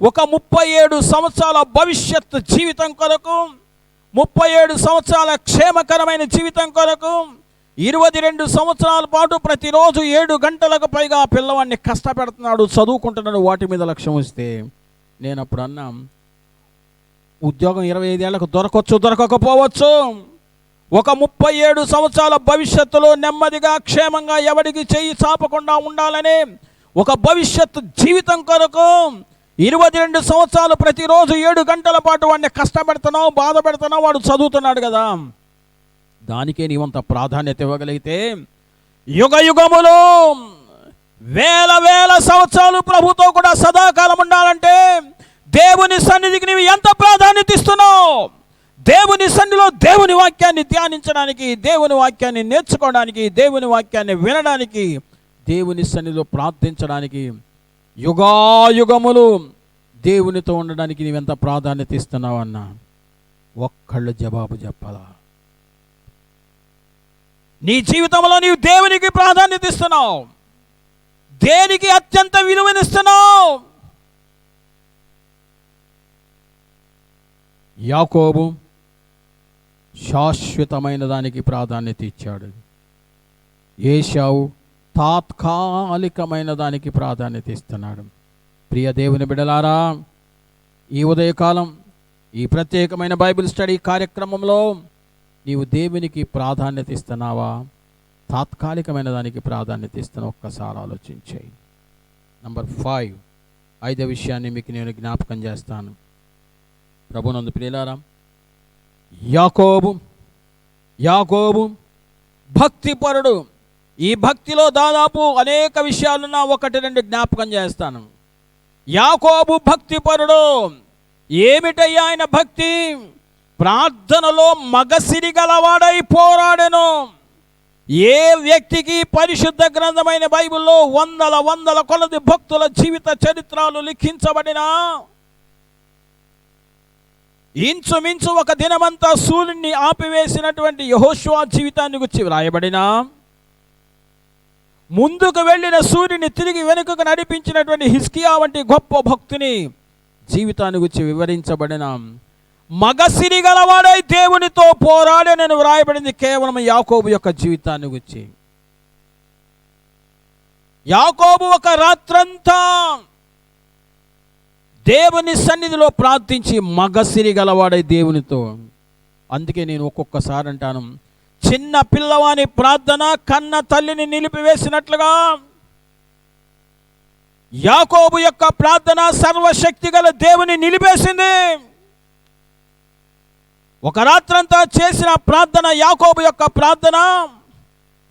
A: ఒక 37 సంవత్సరాల భవిష్యత్ జీవితం కొరకు, 37 సంవత్సరాల క్షేమకరమైన జీవితం కొరకు 22 సంవత్సరాల పాటు ప్రతిరోజు 7 గంటలకు పైగా పిల్లవాడిని కష్టపెడుతున్నాడు, చదువుకుంటున్నాడు. వాటి మీద లక్ష్యం వస్తే నేను అప్పుడు అన్నా, ఉద్యోగం 25 ఏళ్లకు దొరకవచ్చు, దొరకకపోవచ్చు. ఒక 37 సంవత్సరాల భవిష్యత్తులో నెమ్మదిగా క్షేమంగా ఎవడికి చెయ్యి చాపకుండా ఉండాలని ఒక భవిష్యత్తు జీవితం కొరకు 22 సంవత్సరాలు ప్రతిరోజు 7 గంటల పాటు వాడిని కష్టపెడుతున్నావు, బాధ పెడుతున్నావు. వాడు చదువుతున్నాడు కదా, దానికే నీవంత ప్రాధాన్యత ఇవ్వగలిగితే యుగ యుగములు వేల వేల సంవత్సరాలు ప్రభుతో కూడా సదాకాలం ఉండాలంటే దేవుని సన్నిధికి నీవు ఎంత ప్రాధాన్యత ఇస్తున్నావు? దేవుని సన్నిధిలో దేవుని వాక్యాన్ని ధ్యానించడానికి, దేవుని వాక్యాన్ని నేర్చుకోవడానికి, దేవుని వాక్యాన్ని వినడానికి, దేవుని సన్నిధిలో ప్రార్థించడానికి, యుగాయుగములు దేవునితో ఉండడానికి నీవెంత ప్రాధాన్యత ఇస్తున్నావు అన్నా ఒక్కళ్ళు జవాబు చెప్పాలా? నీ జీవితంలో నీవు దేవునికి ప్రాధాన్యత ఇస్తున్నావు, దేనికి అత్యంత విలువనిస్తున్నావు? యాకోబు శాశ్వతమైన దానికి ప్రాధాన్యత ఇచ్చాడు. ఏశావు తాత్కాలికమైన దానికి ప్రాధాన్యత ఇస్తున్నాడు. ప్రియ దేవుని బిడ్డలారా, ఈ ఉదయకాలం ఈ ప్రత్యేకమైన బైబిల్ స్టడీ కార్యక్రమంలో నీవు దేవునికి ప్రాధాన్యత ఇస్తున్నావా? తాత్కాలికమైన దానికి ప్రాధాన్యత ఇస్తాను. ఒక్కసారి ఆలోచించాయి. నంబర్ 5, 5వ విషయాన్ని మీకు నేను జ్ఞాపకం చేస్తాను. ప్రభునందు ప్రియులారా, యాకోబు భక్తిపరుడు. ఈ భక్తిలో దాదాపు అనేక విషయాలున్నా 1-2 జ్ఞాపకం చేస్తాను. యాకోబు భక్తిపరుడు. ఏమిటయ్యా ఆయన భక్తి? ప్రార్థనలో మగసిరి గలవాడై పోరాడెను. ఏ వ్యక్తికి పరిశుద్ధ గ్రంథమైన బైబిల్లో వందల కొలది భక్తుల జీవిత చరిత్రలు లిఖించబడినా, ఇంచుమించు ఒక దినమంతా సూర్యుడిని ఆపివేసినటువంటి యెహోషువ జీవితాన్ని గురించి వ్రాయబడినా, ముందుకు వెళ్ళిన సూర్యుని తిరిగి వెనుకకు నడిపించినటువంటి హిజ్కియా వంటి గొప్ప భక్తుని జీవితాన్ని గురించి వివరించబడిన, మగసిరి గలవాడై దేవునితో పోరాడనని వ్రాయబడింది కేవలం యాకోబు యొక్క జీవితాన్ని గురించి. యాకోబు ఒక రాత్రంతా దేవుని సన్నిధిలో ప్రార్థించి మగసిరి గలవాడై దేవునితో. అందుకే నేను ఒక్కొక్కసారి అంటాను, చిన్న పిల్లవాని ప్రార్థన కన్న తల్లిని నిలిపివేసినట్లుగా యాకోబు యొక్క ప్రార్థన సర్వశక్తి గల దేవుని నిలిపేసింది. ఒక రాత్రంతా చేసిన ప్రార్థన, యాకోబు యొక్క ప్రార్థన,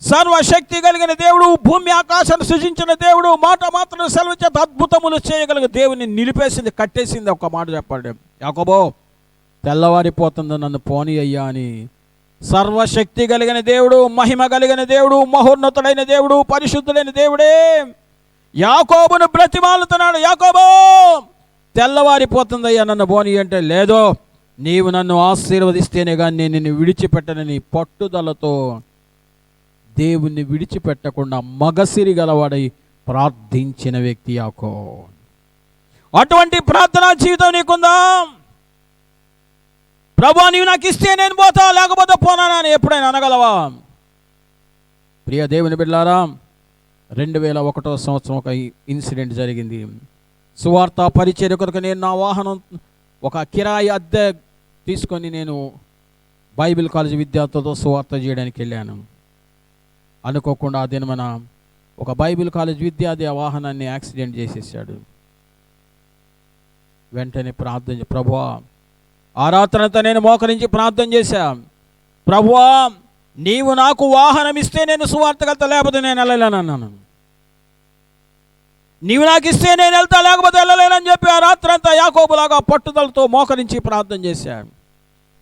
A: సర్వశక్తి కలిగిన దేవుడు, భూమి ఆకాశాన్ని సృజించిన దేవుడు, మాట మాత్రం సెలవు చేత అద్భుతములు చేయగలిగిన దేవుని నిలిపేసింది, కట్టేసింది. ఒక మాట చెప్పండి, యాకోబో తెల్లవారిపోతుంది, నన్ను పోనీ అయ్యా అని. సర్వశక్తి కలిగిన దేవుడు, మహిమ కలిగిన దేవుడు, మహోన్నతుడైన దేవుడు, పరిశుద్ధుడైన దేవుడే యాకోబును బ్రతిమాలుతున్నాడు. యాకోబో తెల్లవారిపోతుందయ్యా, నన్ను పోనీ అంటే, లేదో నీవు నన్ను ఆశీర్వదిస్తేనే కానీ నేను నిన్ను విడిచిపెట్టనని పట్టుదలతో దేవుణ్ణి విడిచిపెట్టకుండా మగసిరి గలవాడై ప్రార్థించిన వ్యక్తి యాకోబు. అటువంటి ప్రార్థనా జీవితం నీకుందా? ప్రభువా నీవు నాకు ఇస్తే నేను పోతా, లేకపోతే పోనానా అని ఎప్పుడైనా అనగలవా? ప్రియ దేవుని బిడ్డలారా, 2001 సంవత్సరం ఒక ఇన్సిడెంట్ జరిగింది. సువార్త పరిచర్య కొరకు నేను నా వాహనం ఒక కిరాయి అద్దె తీసుకొని నేను బైబిల్ కాలేజీ విద్యార్థులతో సువార్త చేయడానికి వెళ్ళాను. అనుకోకుండా ఆ దినమన ఒక బైబిల్ కాలేజ్ విద్యార్థి ఆ వాహనాన్ని యాక్సిడెంట్ చేసేసాడు. వెంటనే ప్రార్థన, ప్రభువా, ఆ రాత్రంతా నేను మోకరించి ప్రార్థన చేశా, ప్రభువా నీవు నాకు వాహనం ఇస్తే నేను సువార్తకు వెళ్తా, లేకపోతే నేను వెళ్ళలేనన్నాను. నీవు నాకు ఇస్తే నేను వెళ్తా, లేకపోతే వెళ్ళలేనని చెప్పి ఆ రాత్రంతా యాకోబులాగా పట్టుదలతో మోకరించి ప్రార్థన చేశాడు.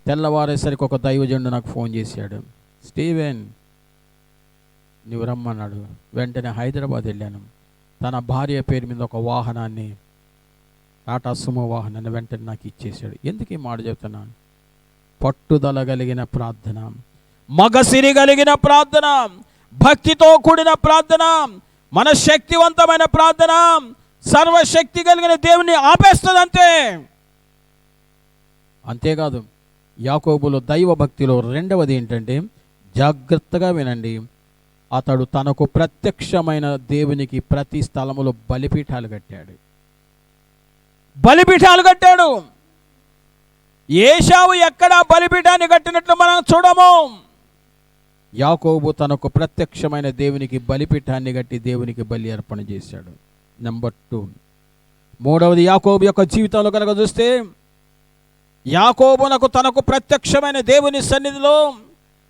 A: తెల్లవారేసరికి ఒక దైవజనుడు నాకు ఫోన్ చేశాడు, స్టీవెన్ నువ్వు రమ్మన్నాడు. వెంటనే హైదరాబాద్ వెళ్ళాను. తన భార్య పేరు మీద ఒక వాహనాన్ని, టాటా సుమో వాహనాన్ని వెంటనే నాకు ఇచ్చేశాడు. ఎందుకు ఈ మాట చెప్తున్నాను? పట్టుదల కలిగిన ప్రార్థన, మగసిరి కలిగిన ప్రార్థన, భక్తితో కూడిన ప్రార్థన, మన శక్తివంతమైన ప్రార్థన సర్వశక్తి కలిగిన దేవుని ఆపేస్తుంది అంతే. అంతేకాదు, యాకోబులో దైవ భక్తిలో రెండవది ఏంటంటే, జాగ్రత్తగా వినండి, అతడు తనకు ప్రత్యక్షమైన దేవునికి ప్రతి స్థలములో బలిపీఠాలు కట్టాడు. ఏశావు ఎక్కడా బలిపీఠాన్ని కట్టినట్లు మనం చూడము. యాకోబు తనకు ప్రత్యక్షమైన దేవునికి బలిపీఠాన్ని కట్టి దేవునికి బలి అర్పణ చేశాడు. నెంబర్ 2, మూడవది యాకోబు యొక్క జీవితంలో కనుక చూస్తే, యాకోబునకు తనకు ప్రత్యక్షమైన దేవుని సన్నిధిలో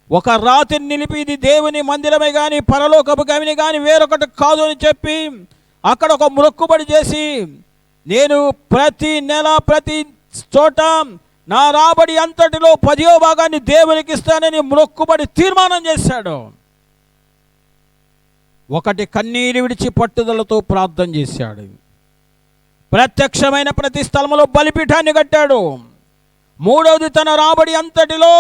A: ఒక రాతిని నిలిపి, ఇది దేవుని మందిరమే కానీ పరలోకపు గవిని కానీ వేరొకటి కాదు అని చెప్పి అక్కడ ఒక మొక్కుబడి చేసి, నేను ప్రతి నెల ప్రతి చోట నా రాబడి అంతటిలో 10వ భాగాన్ని దేవునికి ఇస్తానని మొక్కుబడి తీర్మానం చేశాడు. ఒకటి, కన్నీరు విడిచి పట్టుదలతో ప్రార్థన చేశాడు. ప్రత్యక్షమైన ప్రతి స్థలంలో బలిపీఠాన్ని కట్టాడు. మూడవది, తన రాబడి అంతటిలో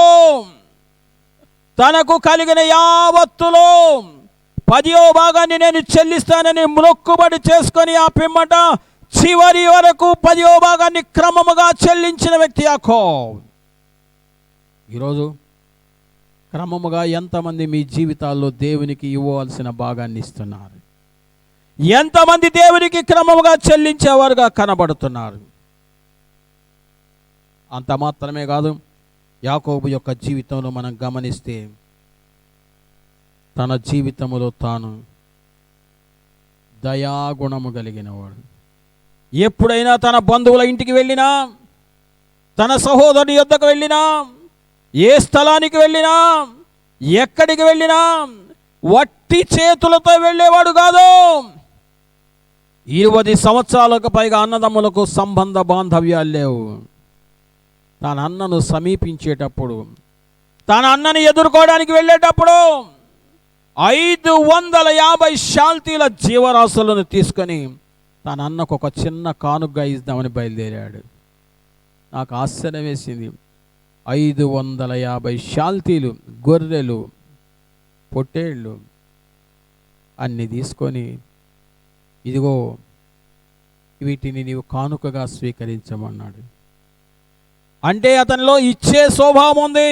A: తనకు కలిగిన యావత్తులో 10వ భాగాన్ని నేను చెల్లిస్తానని మొక్కుబడి చేసుకొని ఆ పిమ్మట చివరి వరకు 10వ భాగాన్ని క్రమముగా చెల్లించిన వ్యక్తి యాకోబు. ఈరోజు క్రమముగా ఎంతమంది మీ జీవితాల్లో దేవునికి ఇవ్వవలసిన భాగాన్ని ఇస్తున్నారు? ఎంతమంది దేవునికి క్రమముగా చెల్లించేవారుగా కనబడుతున్నారు? అంత మాత్రమే కాదు, యాకోబు యొక్క జీవితంలో మనం గమనిస్తే తన జీవితములో తాను దయాగుణము కలిగినవాడు. ఎప్పుడైనా తన బంధువుల ఇంటికి వెళ్ళినా, తన సహోదరుని యొద్దకు వెళ్ళినా, ఏ స్థలానికి వెళ్ళినా, ఎక్కడికి వెళ్ళినా వట్టి చేతులతో వెళ్ళేవాడు కాదు. 20 సంవత్సరాలకు పైగా అన్నదమ్ములకు సంబంధ బాంధవ్యాలు లేవు. తన అన్నను సమీపించేటప్పుడు, తన అన్నని ఎదుర్కోవడానికి వెళ్ళేటప్పుడు 550 శాల్తీల జీవరాశులను తీసుకొని తన అన్నకు ఒక చిన్న కానుగ్గా ఇద్దామని బయలుదేరాడు. నాకు ఆశ్చర్యం వేసింది. 550 శాల్తీలు, గొర్రెలు, పొట్టేళ్ళు అన్నీ తీసుకొని, ఇదిగో వీటిని నీవు కానుకగా స్వీకరించమన్నాడు. అంటే అతనిలో ఇచ్చే స్వభావం ఉంది,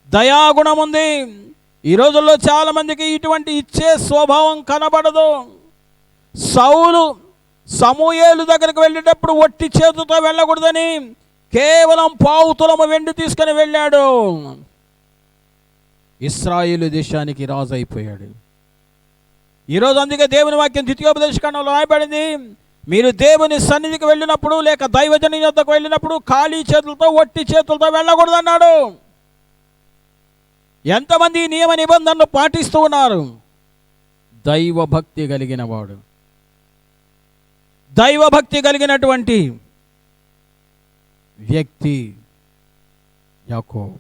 A: దయాగుణం ఉంది. ఈ రోజుల్లో చాలామందికి ఇటువంటి ఇచ్చే స్వభావం కనబడదు. సౌలు సమూయేలు దగ్గరికి వెళ్ళేటప్పుడు ఒట్టి చేతులతో వెళ్ళకూడదని కేవలం 1/4 తులము వెండి తీసుకొని వెళ్ళాడు. ఇశ్రాయేలు దేశానికి రాజు అయిపోయాడు. ఈరోజు అందుకే దేవుని వాక్యం ద్వితీయోపదేశకాండంలో రాయబడింది, మీరు దేవుని సన్నిధికి వెళ్ళినప్పుడు లేక దైవజని యొద్దకు వెళ్ళినప్పుడు ఖాళీ చేతులతో, ఒట్టి చేతులతో వెళ్ళకూడదన్నాడు. ఎంతమంది నియమ నిబంధనలు పాటిస్తూ ఉన్నారు? దైవభక్తి కలిగిన వాడు, దైవభక్తి కలిగినటువంటి వ్యక్తి యాకోబు.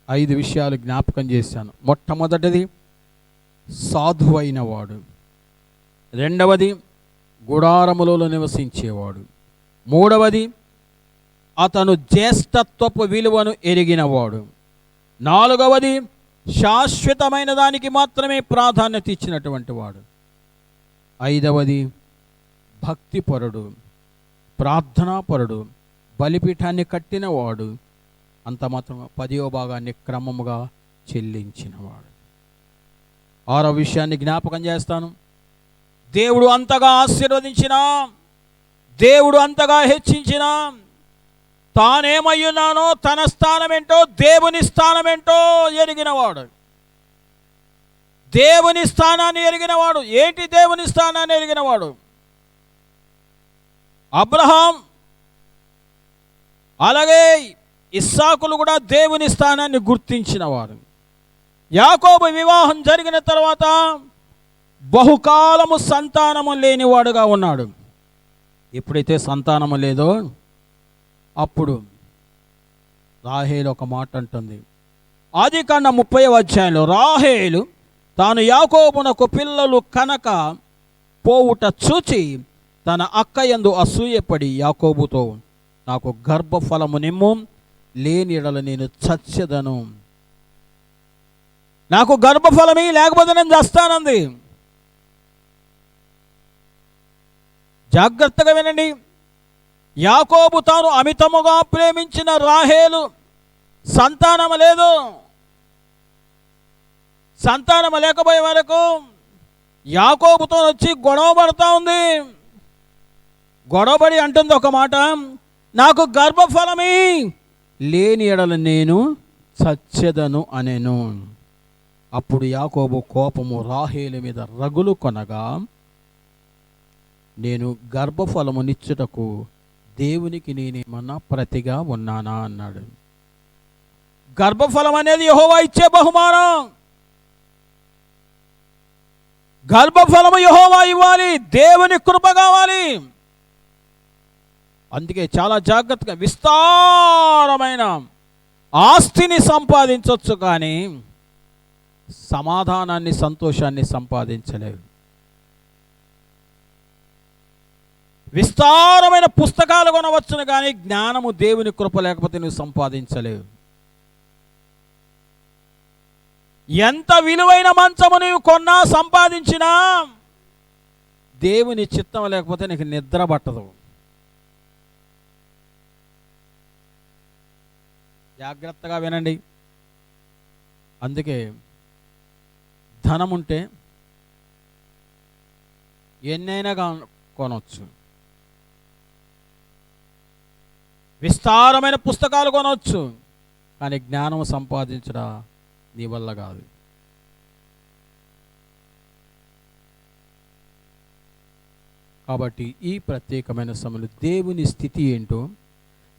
A: 5 విషయాలు జ్ఞాపకం చేశాను. మొట్టమొదటిది సాధువైన వాడు, రెండవది గుడారములలో నివసించేవాడు, మూడవది అతను జ్యేష్ఠత్వపు విలువను ఎరిగినవాడు, నాలుగవది శాశ్వతమైన దానికి మాత్రమే ప్రాధాన్యత ఇచ్చినటువంటి వాడు, ఐదవది భక్తిపరుడు, ప్రార్థనాపరుడు, బలిపీఠాన్ని కట్టినవాడు, అంత మాత్రం 10వ భాగాన్ని క్రమముగా చెల్లించినవాడు. 6వ విషయాన్ని జ్ఞాపకం చేస్తాను. దేవుడు అంతగా ఆశీర్వదించినా, దేవుడు అంతగా హెచ్చించినా, తానేమయ్యున్నానో తన స్థానమేంటో, దేవుని స్థానమేంటో ఎరిగినవాడు. దేవుని స్థానాన్ని ఎరిగినవాడు. ఏంటి దేవుని స్థానాన్ని ఎరిగినవాడు? అబ్రహాం అలాగే ఇస్సాకులు కూడా దేవుని స్థానాన్ని గుర్తించినవారు. యాకోబు వివాహం జరిగిన తర్వాత బహుకాలము సంతానము లేనివాడుగా ఉన్నాడు. ఎప్పుడైతే సంతానము లేదో అప్పుడు రాహేలు ఒక మాట అంటుంది. ఆదికాండం 30వ అధ్యాయంలో రాహేలు తాను యాకోబునకు పిల్లలు కనక పోవుట చూచి తన అక్క యందు అసూయపడి యాకోబుతో, నాకు గర్భఫలము నిమ్ము, లేని ఎడల నేను చచ్చెదను. నాకు గర్భఫలమే, లేకపోతే నేను చస్తానంది. జాగ్రత్తగా వినండి. యాకోబు తాను అమితముగా ప్రేమించిన రాహేలు సంతానము లేదు. సంతానము లేకపోయే వరకు యాకోబుతో వచ్చి గొడవ పడుతూ ఉంది. గొడవపడి అంటుంది ఒక మాట, నాకు గర్భఫలమే, లేని ఎడల నేను చచ్చెదను అనేను. అప్పుడు యాకోబు కోపము రాహేలు మీద రగులు కొనగా, నేను గర్భఫలము నిచ్చుటకు దేవునికి నేనేమన్నా ప్రతిగా ఉన్నానా అన్నాడు. గర్భఫలం అనేది యెహోవా ఇచ్చే బహుమానం. గర్భఫలము యెహోవా ఇవ్వాలి, దేవుని కృప కావాలి. అందుకే చాలా జాగ్రత్తగా, విస్తారమైన ఆస్తిని సంపాదించవచ్చు కానీ సమాధానాన్ని, సంతోషాన్ని సంపాదించలేవు. విస్తారమైన పుస్తకాలు కొనవచ్చును కానీ జ్ఞానము, దేవుని కృప లేకపోతే నువ్వు సంపాదించలేవు. ఎంత విలువైన మంచము నీవు కొన్నా, సంపాదించినా, దేవుని చిత్తం లేకపోతే నీకు నిద్ర పట్టదు. జాగ్రత్తగా వినండి. అందుకే ధనం ఉంటే ఎన్నైనా కొనవచ్చు, విస్తారమైన పుస్తకాలు కొనవచ్చు, కానీ జ్ఞానం సంపాదించడం నీ వల్ల కాదు. కాబట్టి ఈ ప్రత్యేకమైన సమయంలో దేవుని స్థితి ఏంటో,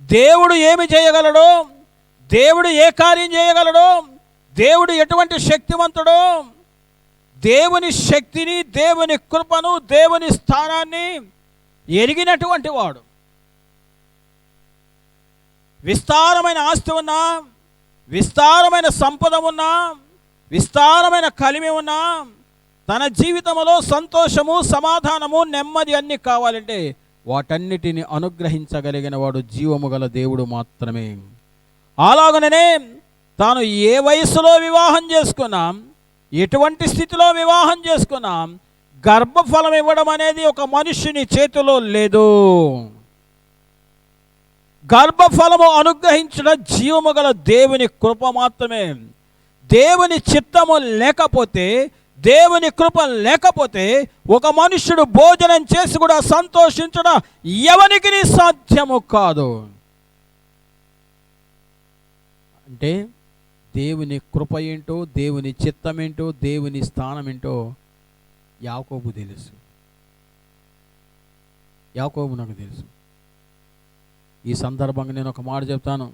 A: దేవుడు ఏమి చేయగలడో, దేవుడు ఏ కార్యం చేయగలడో, దేవుడు ఎటువంటి శక్తివంతుడో, దేవుని శక్తిని, దేవుని కృపను, దేవుని స్థానాన్ని ఎరిగినటువంటి వాడు. విస్తారమైన ఆస్తి ఉన్నా, విస్తారమైన సంపద ఉన్నా, విస్తారమైన కలిమి ఉన్నా, తన జీవితంలో సంతోషము, సమాధానము, నెమ్మది అన్నీ కావాలంటే వాటన్నిటిని అనుగ్రహించగలిగిన వాడు జీవము గల దేవుడు మాత్రమే. అలాగనే తాను ఏ వయసులో వివాహం చేసుకున్నా, ఎటువంటి స్థితిలో వివాహం చేసుకున్నా, గర్భఫలం ఇవ్వడం అనేది ఒక మనుష్యుని చేతిలో లేదు. గర్భఫలము అనుగ్రహించడం జీవము గల దేవుని కృప మాత్రమే. దేవుని చిత్తము లేకపోతే, దేవుని కృప లేకపోతే ఒక మనుష్యుడు భోజనం చేసి కూడా సంతోషించడం ఎవరికి సాధ్యము కాదు. అంటే దేవుని కృప ఏంటో, దేవుని చిత్తం ఏంటో, దేవుని స్థానం ఏంటో యాకోబు తెలుసు. యాకోబు నాకు తెలుసు. ఈ సందర్భంగా నేను ఒక మాట చెప్తాను.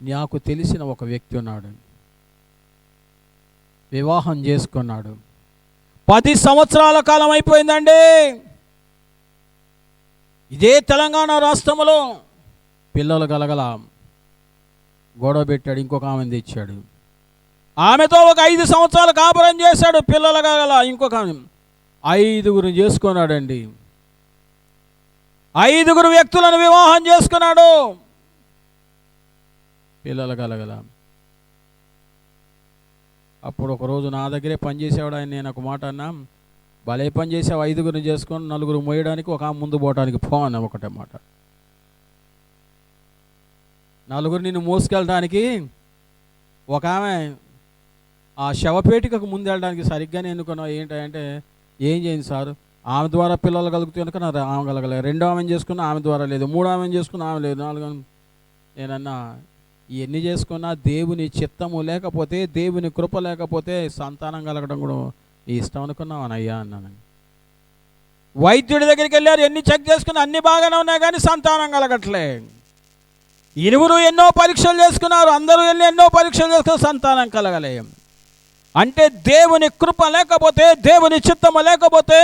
A: నాకు తెలిసిన ఒక వ్యక్తి ఉన్నాడు, వివాహం చేసుకున్నాడు. 10 సంవత్సరాల కాలం అయిపోయిందండి. ఇదే తెలంగాణ రాష్ట్రంలో పిల్లలు గలగల గొడవ పెట్టాడు, ఇంకొక ఆమెను తెచ్చాడు. ఆమెతో ఒక 5 సంవత్సరాలు కాపురం చేశాడు. పిల్లలు గలగల ఇంకొక ఆమె 5గురు చేసుకున్నాడండి. 5గురు వ్యక్తులను వివాహం చేసుకున్నాడు. పిల్లలు కలగల. అప్పుడు ఒకరోజు నా దగ్గరే పనిచేసేవాడు ఆయన. నేను ఒక మాట అన్నా, భలే పని చేసావు, 5గురిని చేసుకొని 4గురు మోయడానికి, ఒక ఆమె ముందు పోవడానికి పో అన్న ఒకటే మాట. 4గురు నిన్ను మోసుకెళ్ళడానికి, ఒక ఆమె ఆ శవపేటికకు ముందు వెళ్ళడానికి సరిగ్గానే ఎన్నుకున్నావు ఏంటంటే, ఏం చేయండి సార్, ఆమె ద్వారా పిల్లలు కలుగుతాయి కనుక ఆమె కలగలేదు. 2వ ఆమెను చేసుకున్న ఆమె ద్వారా లేదు, 3వ ఆమెను చేసుకున్న ఆమె లేదు, 4వ. నేనన్నా ఎన్ని చేసుకున్నా దేవుని చిత్తము లేకపోతే, దేవుని కృప లేకపోతే సంతానం కలగడం కూడా ఇష్టం అనుకున్నావు అయ్యా అన్నాను. వైద్యుడి దగ్గరికి వెళ్ళారు, ఎన్ని చెక్ చేసుకున్నా అన్ని బాగానే ఉన్నాయి కానీ సంతానం కలగట్లే. 2గురు ఎన్నో పరీక్షలు చేసుకున్నారు, అందరూ వెళ్ళి ఎన్నో పరీక్షలు చేసుకుని సంతానం కలగలే. అంటే దేవుని కృప లేకపోతే, దేవుని చిత్తము లేకపోతే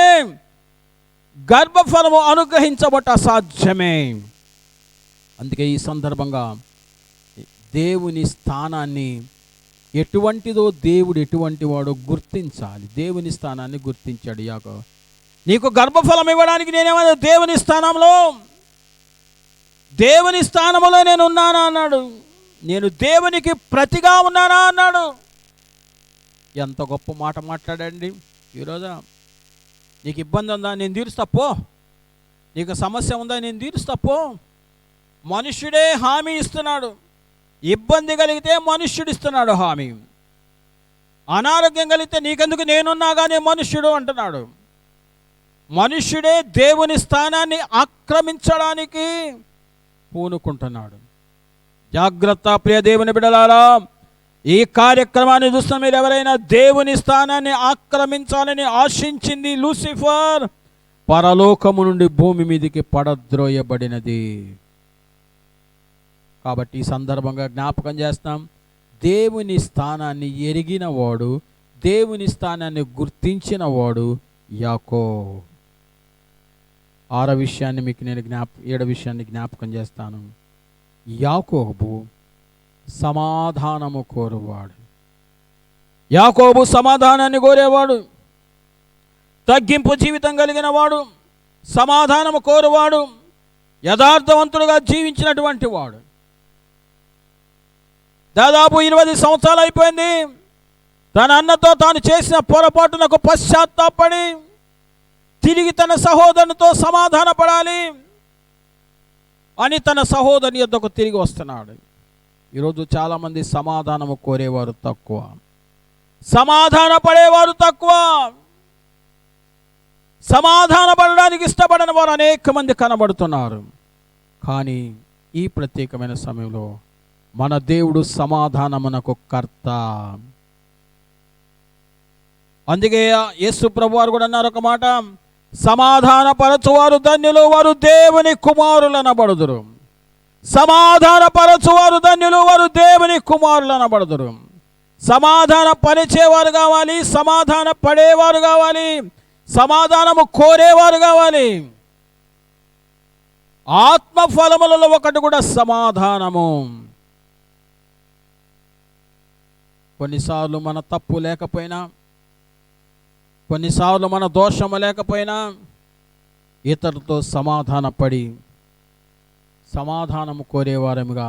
A: గర్భఫలము అనుగ్రహించబట్ట అసాధ్యమే. అందుకే ఈ సందర్భంగా దేవుని స్థానాన్ని ఎటువంటిదో, దేవుడు ఎటువంటి వాడో గుర్తించాలి. దేవుని స్థానాన్ని గుర్తించాడు యాకోబు. నీకు గర్భఫలం ఇవ్వడానికి నేనేమన్నా దేవుని స్థానంలో, దేవుని స్థానంలో నేను ఉన్నానా అన్నాడు. నేను దేవునికి ప్రతిగా ఉన్నానా అన్నాడు. ఎంత గొప్ప మాట మాట్లాడండి. ఈరోజు నీకు ఇబ్బంది ఉందా, నేను తీరుస్తా పో. నీకు సమస్య ఉందా, నేను తీరుస్తా పో. మనుష్యుడే హామీ ఇస్తున్నాడు. ఇబ్బంది కలిగితే మనుష్యుడు ఇస్తున్నాడు హామీ. అనారోగ్యం కలిగితే నీకెందుకు, నేనున్నా కానీ మనుష్యుడు అంటున్నాడు. మనుష్యుడే దేవుని స్థానాన్ని ఆక్రమించడానికి పూనుకుంటున్నాడు. జాగ్రత్త ప్రియ దేవుని బిడ్డలారా, ఈ కార్యక్రమాన్ని చూస్తున్న మీరు ఎవరైనా దేవుని స్థానాన్ని ఆక్రమించాలని ఆశించింది లూసిఫర్ పరలోకము నుండి భూమి మీదకి పడద్రోయబడినది. కాబట్టి ఈ సందర్భంగా జ్ఞాపకం చేస్తాం, దేవుని స్థానాన్ని ఎరిగిన వాడు, దేవుని స్థానాన్ని గుర్తించిన వాడు యాకోబు. 6వ విషయాన్ని మీకు నేను 7వ విషయాన్ని జ్ఞాపకం చేస్తాను. యాకోబు సమాధానము కోరువాడు. యాకోబు సమాధానాన్ని కోరేవాడు, తగ్గింపు జీవితం కలిగిన వాడు, సమాధానము కోరువాడు, యథార్థవంతుడుగా జీవించినటువంటి వాడు. దాదాపు 20 సంవత్సరాలు అయిపోయింది. తన అన్నతో తాను చేసిన పొరపాటునకు పశ్చాత్తాపడి తిరిగి తన సహోదరునితో సమాధానపడాలి అని తన సహోదరుని యొద్దకు తిరిగి వస్తున్నాడు. ఈరోజు చాలామంది సమాధానము కోరేవారు తక్కువ, సమాధాన పడేవారు తక్కువ. సమాధాన పడడానికి ఇష్టపడని వారు అనేక మంది కనబడుతున్నారు. కానీ ఈ ప్రత్యేకమైన సమయంలో మన దేవుడు సమాధానమునకు కర్త. అందుకే యేసు ప్రభు వారు కూడా అన్నారు ఒక మాట, సమాధానపరచువారు ధన్యులు, వారు దేవుని కుమారులనబడుదురు. సమాధానపరచువారు ధన్యులు, వారు దేవుని కుమారులనబడుదురు. సమాధాన పరిచేవారు కావాలి, సమాధాన పడేవారు కావాలి, సమాధానము కోరేవారు కావాలి. ఆత్మఫలములలో ఒకటి కూడా సమాధానము. కొన్నిసార్లు మన తప్పు లేకపోయినా, కొన్నిసార్లు మన దోషము లేకపోయినా ఇతరులతో సమాధానపడి సమాధానము కోరేవారముగా,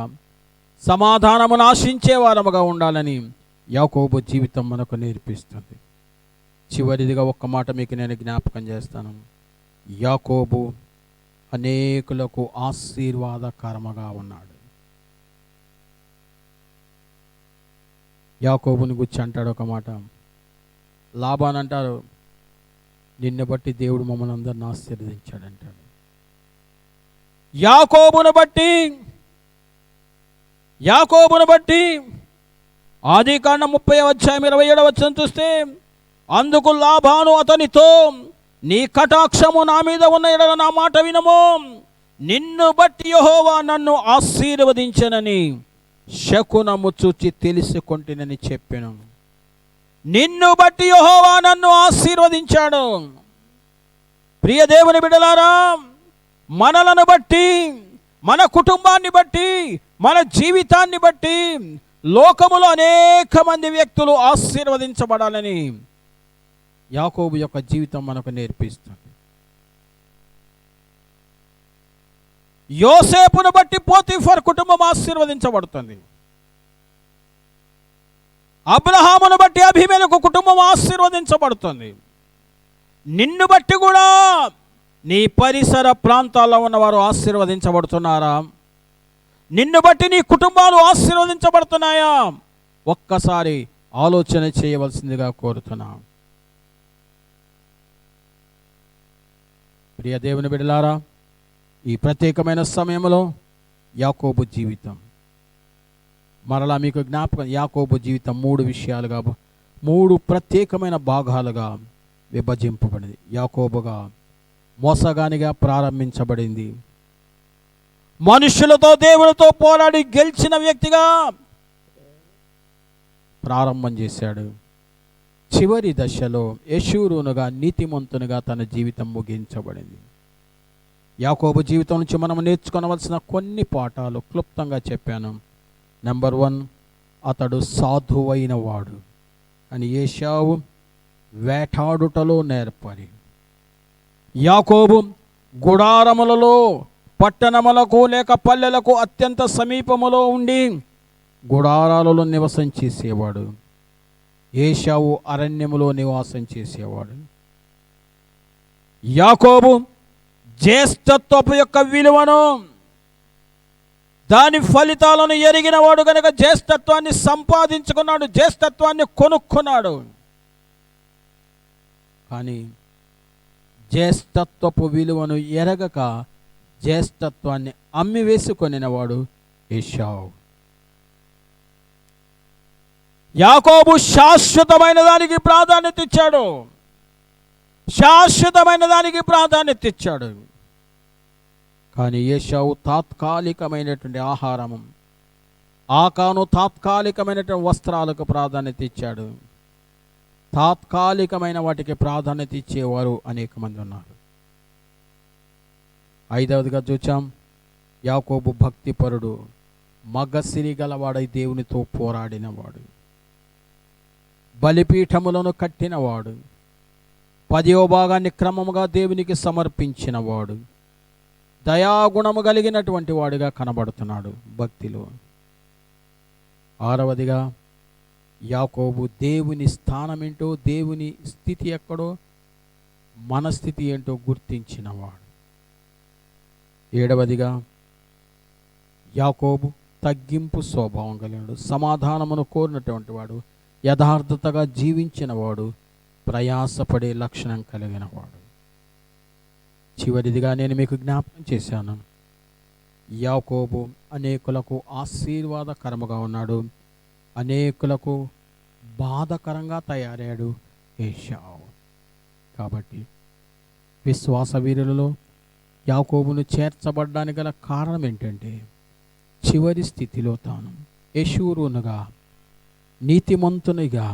A: సమాధానమును ఆశించేవారముగా ఉండాలని యాకోబు జీవితం మనకు నేర్పిస్తుంది. చివరిదిగా ఒక్క మాట మీకు నేను జ్ఞాపకం చేస్తాను. యాకోబు అనేకులకు ఆశీర్వాదకరముగా ఉన్నాడు. యాకోబుని గురించి అంటాడు ఒక మాట, లాబాన్ అంటారు, నిన్ను బట్టి దేవుడు మమ్మల్ని అందరిని ఆశీర్వదించాడు అంటాడు. యాకోబును బట్టి ఆదికాండం 30:27 చూస్తే, అందుకు లాబాను అతనితో, నీ కటాక్షము నా మీద ఉన్న ఎడల నా మాట వినము, నిన్ను బట్టి యెహోవా నన్ను ఆశీర్వదించనని శకునము చూచి తెలుసుకొంటినని చెప్పాను. నిన్ను బట్టి యెహోవా నన్ను ఆశీర్వదించాడు. ప్రియ దేవుని బిడ్డలారా, మనలను బట్టి, మన కుటుంబాన్ని బట్టి, మన జీవితాన్ని బట్టి లోకములో అనేక మంది వ్యక్తులు ఆశీర్వదించబడాలని యాకోబు యొక్క జీవితం మనకు నేర్పిస్తుంది. యోసేపును బట్టి పోతీఫర్ కుటుంబం ఆశీర్వదించబడుతుంది. అబ్రహామును బట్టి అబీమెలెకు కుటుంబం ఆశీర్వదించబడుతుంది. నిన్ను బట్టి కూడా నీ పరిసర ప్రాంతాల్లో ఉన్నవారు ఆశీర్వదించబడుతున్నారా? నిన్ను బట్టి నీ కుటుంబాలు ఆశీర్వదించబడుతున్నాయా? ఒక్కసారి ఆలోచన చేయవలసిందిగా కోరుతున్నా. ప్రియ దేవుని బిడ్డలారా, ఈ ప్రత్యేకమైన సమయంలో యాకోబు జీవితం మరలా మీకు జ్ఞాపకం. యాకోబు జీవితం 3 విషయాలుగా, 3 ప్రత్యేకమైన భాగాలుగా విభజింపబడింది. యాకోబుగా మోసగానిగా ప్రారంభించబడింది. మనుషులతో దేవునితో పోరాడి గెలిచిన వ్యక్తిగా ప్రారంభం చేశాడు. చివరి దశలో యెషూరునుగా, నీతిమంతునిగా తన జీవితం ముగించబడింది. యాకోబు జీవితం నుంచి మనం నేర్చుకోవలసిన కొన్ని పాఠాలు క్లుప్తంగా చెప్పాను. నెంబర్ 1, అతడు సాధువైన వాడు అని ఏశావు వేటాడుటలో నేర్పరి. యాకోబు గుడారములలో, పట్టణములకు లేక పల్లెలకు అత్యంత సమీపములో ఉండి గుడారాలలో నివాసం చేసేవాడు. ఏశావు అరణ్యములో నివాసం చేసేవాడు. యాకోబు జ్యేష్ఠత్వపు యొక్క విలువను, దాని ఫలితాలను ఎరిగినవాడు కనుక జ్యేష్ఠత్వాన్ని సంపాదించుకున్నాడు, జ్యేష్ఠత్వాన్ని కొనుక్కున్నాడు. కానీ జ్యేష్ఠత్వపు విలువను ఎరగక జ్యేష్ఠత్వాన్ని అమ్మివేసుకొనినవాడు ఏశావు. యాకోబు శాశ్వతమైన దానికి ప్రాధాన్యత ఇచ్చాడు. శాశ్వతమైన దానికి ప్రాధాన్యత ఇచ్చాడు. కానీ ఏశావు తాత్కాలికమైనటువంటి ఆహారము, ఆకాను తాత్కాలికమైనటువంటి వస్త్రాలకు ప్రాధాన్యత ఇచ్చాడు. తాత్కాలికమైన వాటికి ప్రాధాన్యత ఇచ్చేవారు అనేక మంది ఉన్నారు. 5వదిగా చూచాం, యాకోబు భక్తిపరుడు, మగసిరి గలవాడై దేవునితో పోరాడినవాడు, బలిపీఠములను కట్టినవాడు, 10వ భాగాన్ని క్రమముగా దేవునికి సమర్పించినవాడు, దయాగుణము కలిగినటువంటి వాడిగా కనబడుతున్నాడు భక్తిలో. 6వదిగా యాకోబు దేవుని స్థానం ఏంటో, దేవుని స్థితి ఎక్కడో, మన స్థితి ఏంటో గుర్తించినవాడు. 7వదిగా యాకోబు తగ్గింపు స్వభావం కలిగినవాడు, సమాధానమును కోరినటువంటి వాడు, యథార్థతగా జీవించినవాడు, ప్రయాసపడే లక్షణం కలిగినవాడు. చివరిదిగా నేను మీకు జ్ఞాపకం చేశాను, యాకోబు అనేకులకు ఆశీర్వాదకరముగా ఉన్నాడు, అనేకులకు బాధకరంగా తయారయ్యాడు ఏశావు. కాబట్టి విశ్వాస వీరులలో యాకోబును చేర్చబడ్డానికి గల కారణం ఏంటంటే, చివరి స్థితిలో తాను యెషూరునుగా నీతిమంతునిగా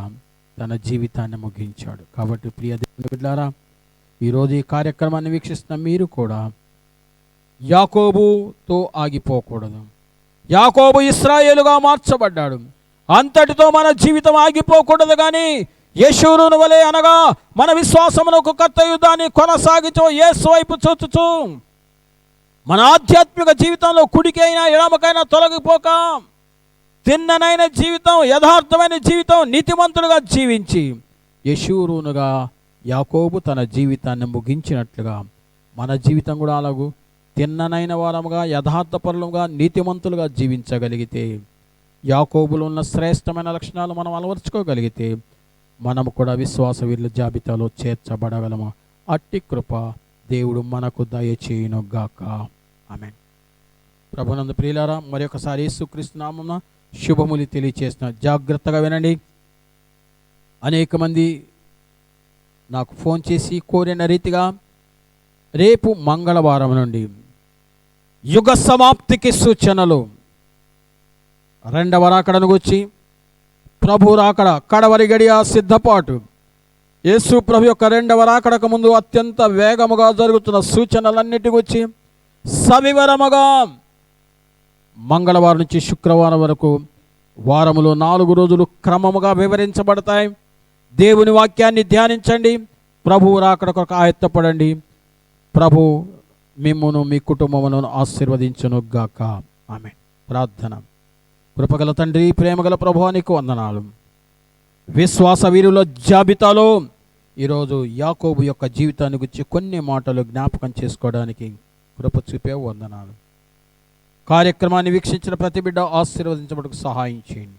A: తన జీవితాన్ని ముగించాడు. కాబట్టి ప్రియ దేవుని బిడ్డలారా, ఈరోజు ఈ కార్యక్రమాన్ని వీక్షిస్తున్న మీరు కూడా యాకోబుతో ఆగిపోకూడదు. యాకోబు ఇశ్రాయేలుగా మార్చబడ్డాడు, అంతటితో మన జీవితం ఆగిపోకూడదు. కానీ యెషూరును వలె, అనగా మన విశ్వాసమునకు కర్తయు దాన్ని కొనసాగించు యేసు వైపు చూచుచు మన ఆధ్యాత్మిక జీవితంలో కుడికైనా ఎడమకైనా తొలగిపోక తిన్ననైన జీవితం, యథార్థమైన జీవితం, నీతిమంతులుగా జీవించి యెషూరునుగా యాకోబు తన జీవితాన్ని ముగించినట్లుగా మన జీవితం కూడా అలాగూ తిన్ననైన వారముగా, యథార్థపరులుగా, నీతిమంతులుగా జీవించగలిగితే, యాకోబులో ఉన్న శ్రేష్టమైన లక్షణాలు మనం అలవర్చుకోగలిగితే మనము కూడా విశ్వాస వీరుల జాబితాలో చేర్చబడగలము. అట్టి కృప దేవుడు మనకు దయచేయునుగాక. ఆమేన్. ప్రభునందు ప్రియులారా, మరొకసారి యేసుక్రీస్తు నామమున శుభములు తెలియచేస్తున్నా. జాగ్రత్తగా వినండి. అనేక మంది నాకు ఫోన్ చేసి కోరిన రీతిగా రేపు మంగళవారం నుండి యుగ సమాప్తికి సూచనలు, రెండవ రాకడను గురించి, ప్రభు రాకడ, కడవరి గడియ సిద్ధపాటు, యేసు ప్రభు యొక్క రెండవ రాకడకు ముందు అత్యంత వేగముగా జరుగుతున్న సూచనలన్నిటి గురించి సవివరముగా మంగళవారం నుంచి శుక్రవారం వరకు వారములో 4 రోజులు క్రమముగా వివరించబడతాయి. దేవుని వాక్యాన్ని ధ్యానించండి, ప్రభువు రాకడ కొరకు ఆయత్తపడండి. ప్రభు మిమ్మును మీ కుటుంబమును ఆశీర్వదించునుగాక. ఆమేన్. ప్రార్థన. కృపగల తండ్రి, ప్రేమగల ప్రభువానికి వందనాలు. విశ్వాస వీరుల జాబితాలో ఈరోజు యాకోబు యొక్క జీవితాన్ని గురించి కొన్ని మాటలు జ్ఞాపకం చేసుకోవడానికి కృప చూపే వందనాలు. కార్యక్రమాన్ని వీక్షించిన ప్రతి బిడ్డ ఆశీర్వదించబడకు సహాయం చేయండి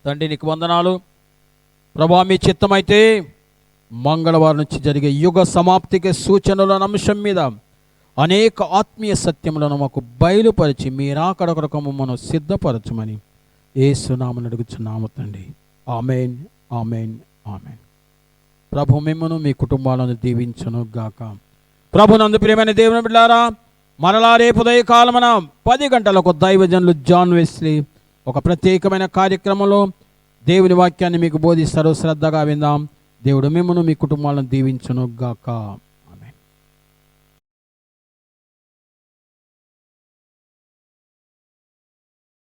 A: తండ్రి. నీకు వందనాలు ప్రభా. మీ చిత్తమైతే మంగళవారం నుంచి జరిగే యుగ సమాప్తికి సూచనల అంశం మీద అనేక ఆత్మీయ సత్యములను మాకు బయలుపరిచి మీరాకడ కొరకు మమ్మల్ని సిద్ధపరచమని యేసు నామమున అడుగుచున్నాము తండ్రి. ఆమేన్, ఆమేన్, ఆమేన్. ప్రభు మిమ్మును మీ కుటుంబాలను దీవించును గాక. ప్రభునందు ప్రియమైన దేవుని బిడ్డలారా, మరలా రేపు ఉదయకాలమున 10 గంటలకు దైవజనులు జాన్ వెస్లీ ఒక ప్రత్యేకమైన కార్యక్రమంలో దేవుని వాక్యాన్ని మీకు బోధిస్తారు. శ్రద్ధగా విందాం. దేవుడు మిమ్మును మీ కుటుంబాలను దీవించును గాక.